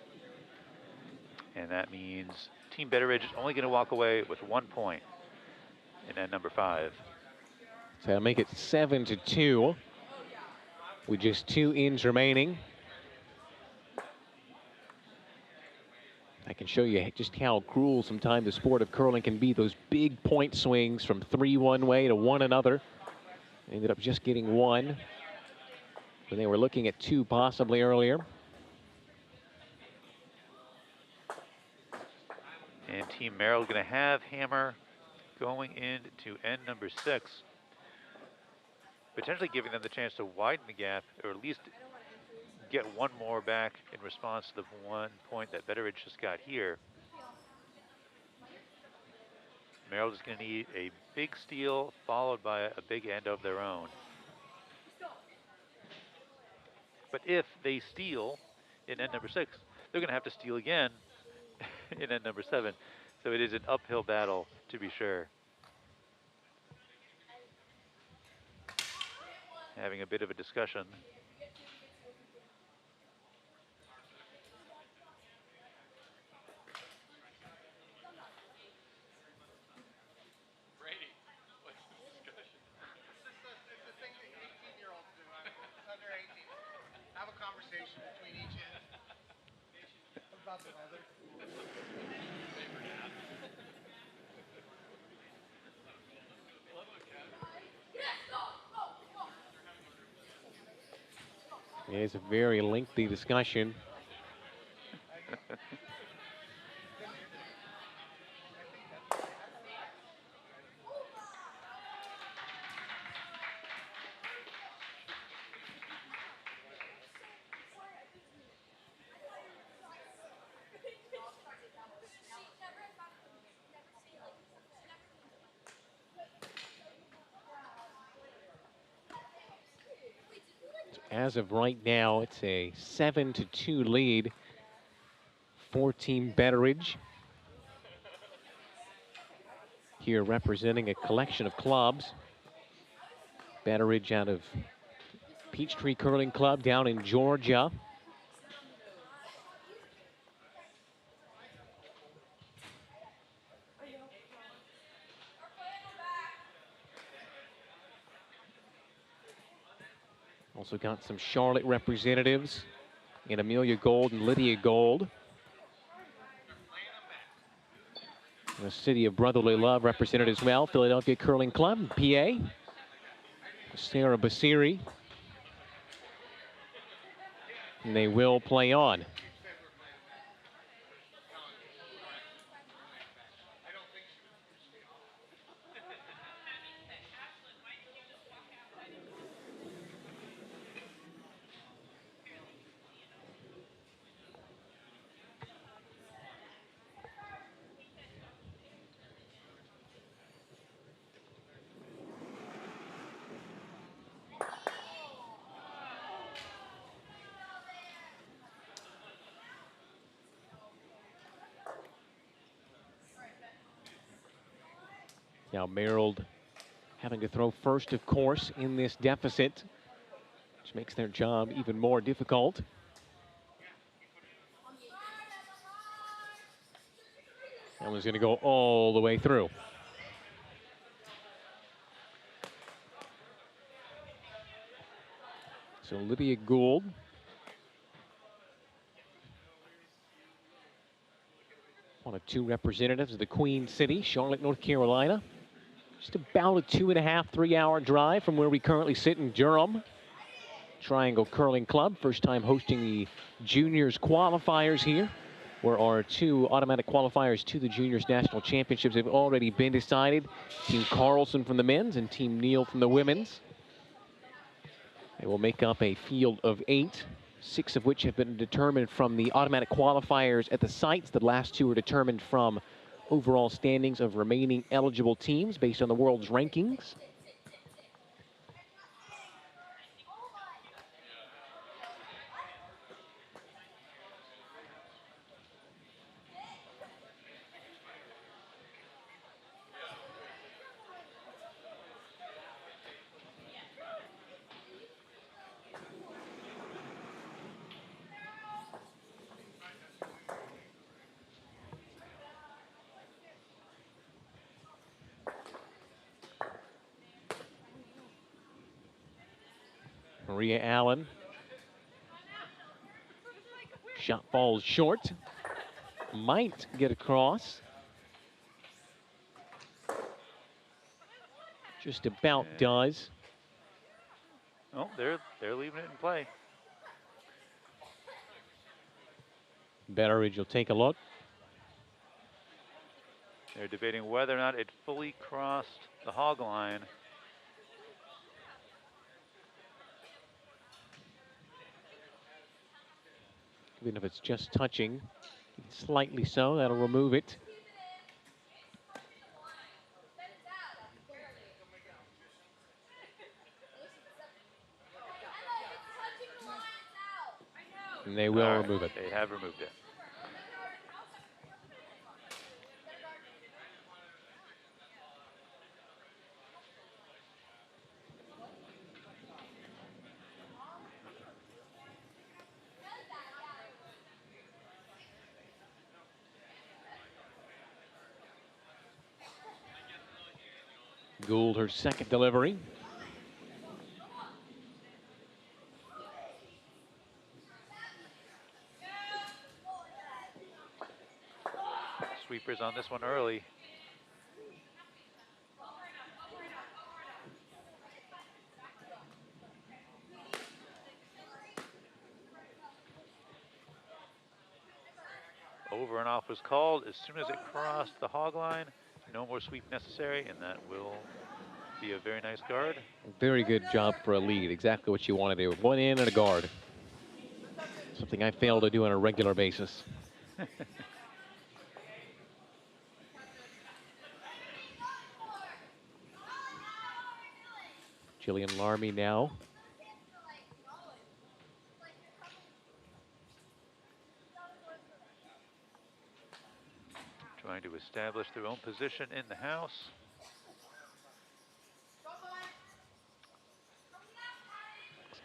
And that means Team Betteridge is only going to walk away with 1 point in end number 5. So that'll make it 7-2 with just 2 ends remaining. I can show you just how cruel sometimes the sport of curling can be. Those big point swings from 3 one way to 1 another. They ended up just getting 1 when they were looking at 2 possibly earlier. And Team Merrill going to have hammer going into end number 6. Potentially giving them the chance to widen the gap, or at least get 1 more back in response to the 1 point that Betteridge just got here. Merrill is going to need a big steal followed by a big end of their own. But if they steal in end number 6, they're going to have to steal again in end number 7. So it is an uphill battle, to be sure. Having a bit of a discussion. It is a very lengthy discussion. As of right now, it's a 7-2 lead for Team Betteridge. Here representing a collection of clubs. Betteridge out of Peachtree Curling Club down in Georgia. Also got some Charlotte representatives in Amelia Gold and Lydia Gold. And the City of Brotherly Love represented as well. Philadelphia Curling Club, PA. Sarah Basiri. And they will play on. Now Merrill having to throw first, of course, in this deficit, which makes their job even more difficult. That one's going to go all the way through. So Lydia Gould. One of 2 representatives of the Queen City, Charlotte, North Carolina. Just about a 2.5, 3 hour drive from where we currently sit in Durham. Triangle Curling Club, first time hosting the juniors qualifiers here, where our 2 automatic qualifiers to the juniors national championships have already been decided. Team Carlson from the men's and Team Neal from the women's. They will make up a field of 8, 6 of which have been determined from the automatic qualifiers at the sites. The last 2 are determined from overall standings of remaining eligible teams based on the world's rankings. Maria Allen. Shot falls short. Might get across. Just about does. Oh, they're leaving it in play. Betteridge will take a look. They're debating whether or not it fully crossed the hog line. Even if it's just touching, slightly so, that'll remove it. And they will remove it. They have removed it. Gould, her second delivery. Sweepers on this one early. Over and off was called as soon as it crossed the hog line. No more sweep necessary, and that will be a very nice guard. Very good job for a lead. Exactly what you want to do. 1 in and a guard. Something I fail to do on a regular basis. Jillian Larmy now. Trying to establish their own position in the house.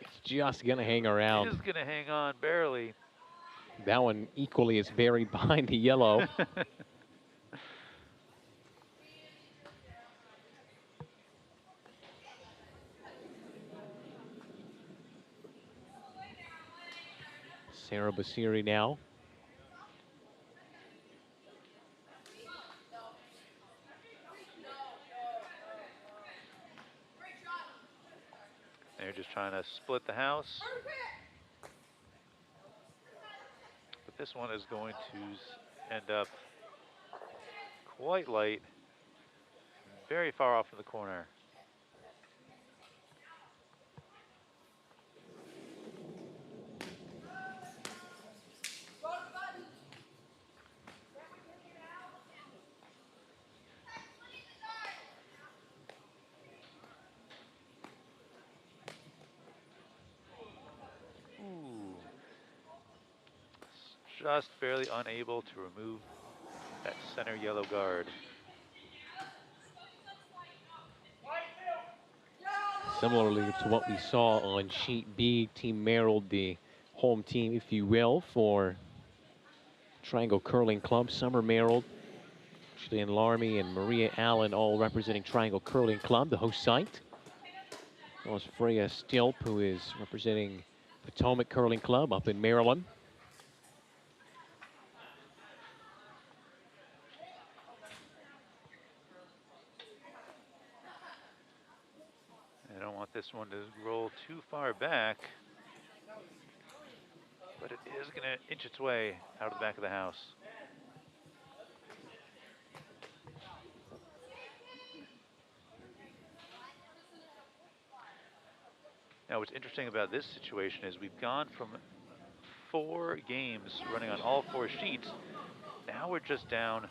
It's just going to hang around. It is going to hang on barely. That one equally is buried behind the yellow. Sarah Basiri now. They're just trying to split the house. But this one is going to end up quite light, very far off in the corner. Just barely unable to remove that center yellow guard. Similarly to what we saw on sheet B, Team Merrill, the home team, if you will, for Triangle Curling Club. Summer Merrill, Julian Larmy, and Maria Allen all representing Triangle Curling Club, the host site. As well as Freya Stilp, who is representing Potomac Curling Club up in Maryland. I don't want this one to roll too far back. is going to inch its way out of the back of the house. Now, what's interesting about this situation is we've gone from 4 games running on all 4 sheets. Now we're just down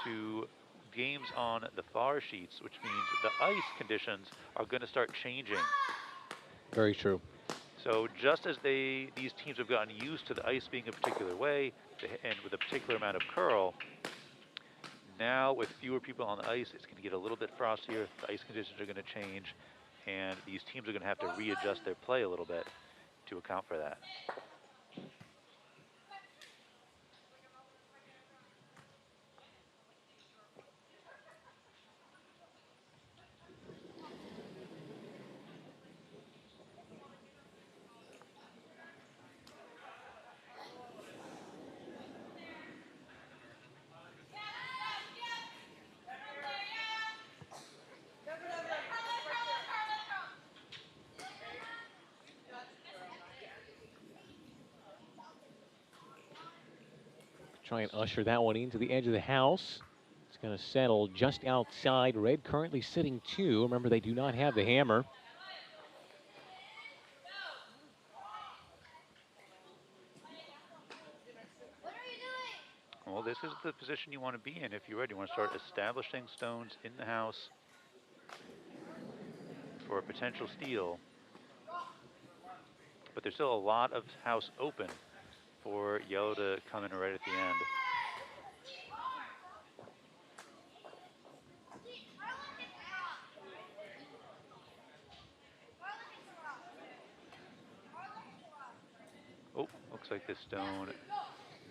to games on the far sheets, which means the ice conditions are going to start changing. Very true. So just as these teams have gotten used to the ice being a particular way and with a particular amount of curl, now with fewer people on the ice, it's going to get a little bit frostier. The ice conditions are going to change, and these teams are going to have to readjust their play a little bit to account for that. Try and usher that one into the edge of the house. It's going to settle just outside. Red currently sitting 2. Remember, they do not have the hammer. Well, this is the position you want to be in if you're ready. You want to start establishing stones in the house for a potential steal. But there's still a lot of house open for yellow to come in right at the end. Oh, looks like this stone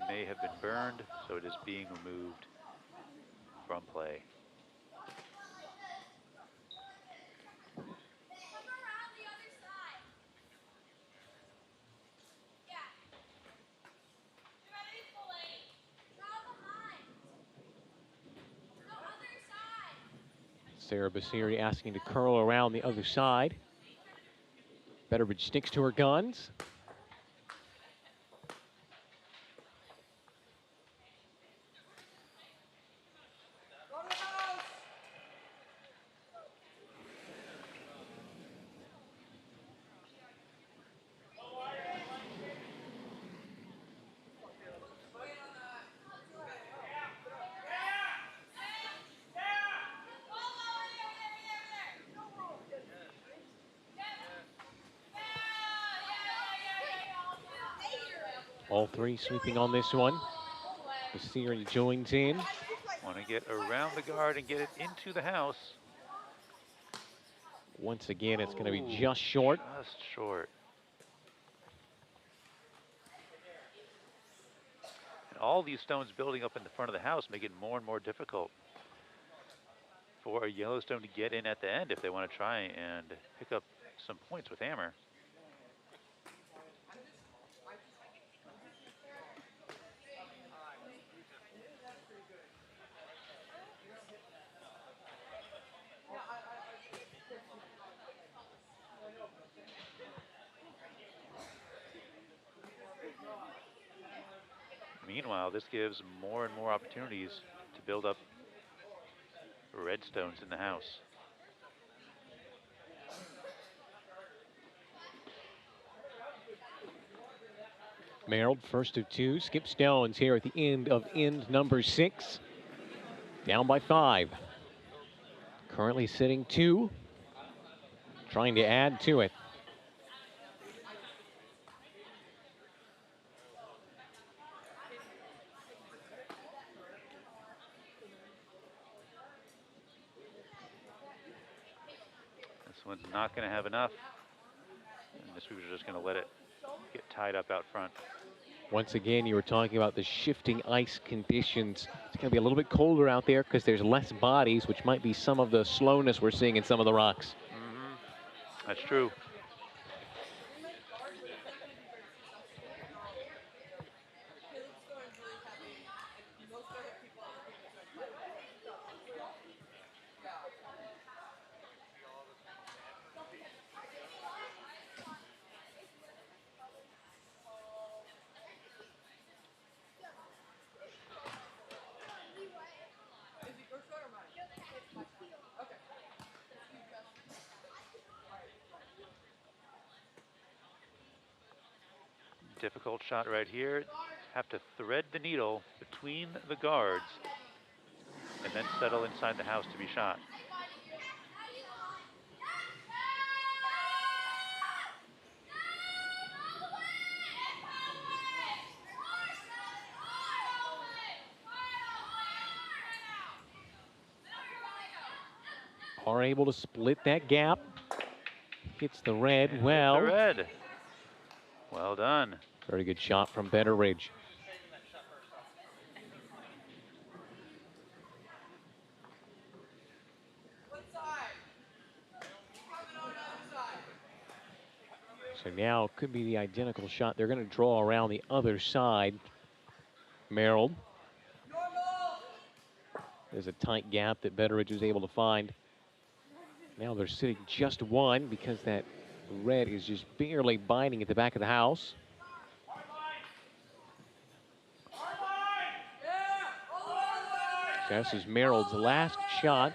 may have been burned, so it is being removed from play. Sarah Basiri asking to curl around the other side. Betteridge sticks to her guns. All 3 sweeping on this one. Basiri joins in. Want to get around the guard and get it into the house. Once again, it's going to be just short. Just short. And all these stones building up in the front of the house make it more and more difficult for a Yellowstone to get in at the end if they want to try and pick up some points with hammer. Meanwhile, this gives more and more opportunities to build up red stones in the house. Merrill, first of 2, skip stones here at the end of end number 6. Down by 5. Currently sitting 2. Trying to add to it. This one's not going to have enough. And the sweepers are just going to let it get tied up out front. Once again, you were talking about the shifting ice conditions. It's going to be a little bit colder out there because there's less bodies, which might be some of the slowness we're seeing in some of the rocks. That's true. Difficult shot right here. Have to thread the needle between the guards and then settle inside the house to be shot. Are able to split that gap. Hits the red And well. hits the red. Well done. Very good shot from Betteridge. So now it could be the identical shot. They're going to draw around the other side. Merrill. There's a tight gap that Betteridge was able to find. Now they're sitting just one because that red is just barely biting at the back of the house. So this is Merrill's last shot,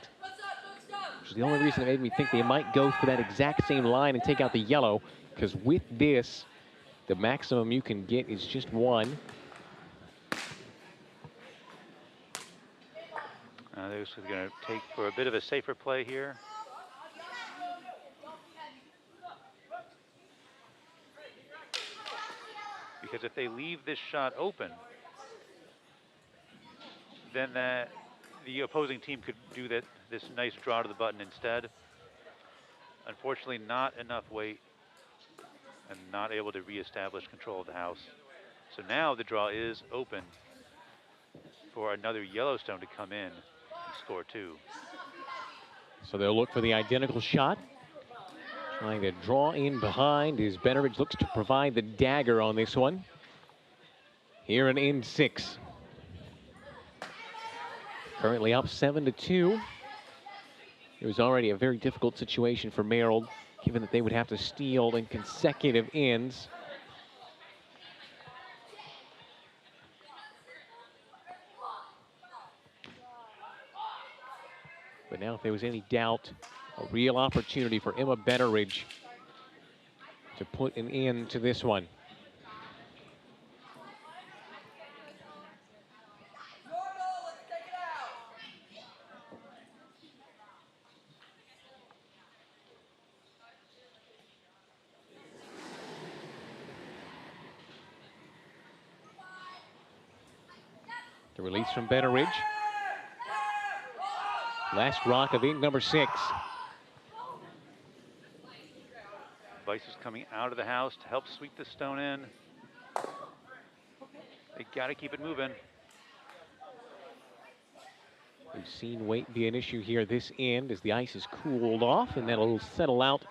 which is the only reason that made me think they might go for that exact same line and take out the yellow, because with this, the maximum you can get is just one. They're going to take for a bit of a safer play here. Because if they leave this shot open, then the opposing team could do this nice draw to the button instead. Unfortunately, not enough weight and not able to reestablish control of the house. So now the draw is open for another Yellowstone to come in and score two. So they'll look for the identical shot. Trying to draw in behind as Betteridge looks to provide the dagger on this one. Here in end 6. Currently up 7-2. It was already a very difficult situation for Merrill, given that they would have to steal in consecutive ends. But now if there was any doubt, a real opportunity for Emma Betteridge to put an end to this one. The release from Betteridge. Last rock of end number 6. Vice is coming out of the house to help sweep the stone in. They got to keep it moving. We've seen weight be an issue here this end as the ice is cooled off, and that'll settle out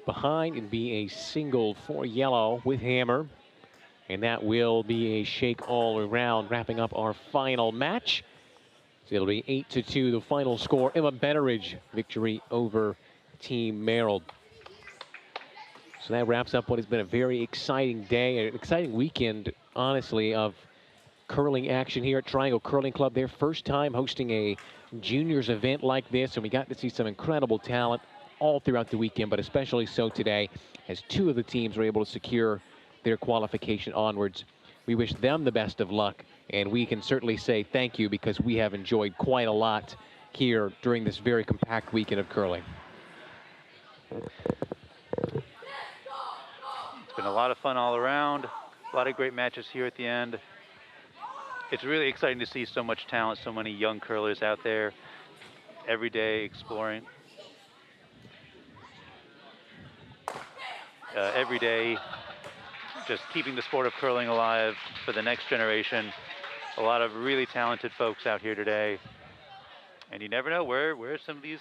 behind and be a single for yellow with hammer. And that will be a shake all around, wrapping up our final match. So it'll be 8-2, the final score. Emma Betteridge victory over Team Merrill. So that wraps up what has been a very exciting day, an exciting weekend, honestly, of curling action here at Triangle Curling Club. Their first time hosting a juniors event like this, and we got to see some incredible talent all throughout the weekend, but especially so today, as 2 of the teams were able to secure their qualification onwards. We wish them the best of luck, and we can certainly say thank you because we have enjoyed quite a lot here during this very compact weekend of curling. It's been a lot of fun all around, a lot of great matches here at the end. It's really exciting to see so much talent, so many young curlers out there every day exploring. Every day just keeping the sport of curling alive for the next generation. A lot of really talented folks out here today. And you never know where some of these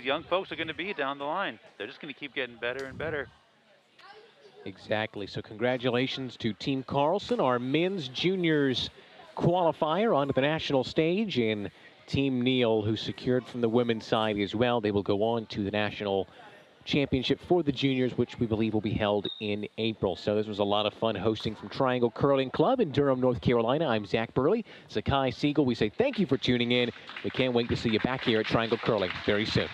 young folks are going to be down the line. They're just going to keep getting better and better. Exactly. So congratulations to Team Carlson, our men's juniors qualifier onto the national stage, and Team Neal, who secured from the women's side as well. They will go on to the national championship for the juniors, which we believe will be held in April. So this was a lot of fun hosting from Triangle Curling Club in Durham, North Carolina. I'm Zach Burley. Zakai Siegel, we say thank you for tuning in. We can't wait to see you back here at Triangle Curling very soon.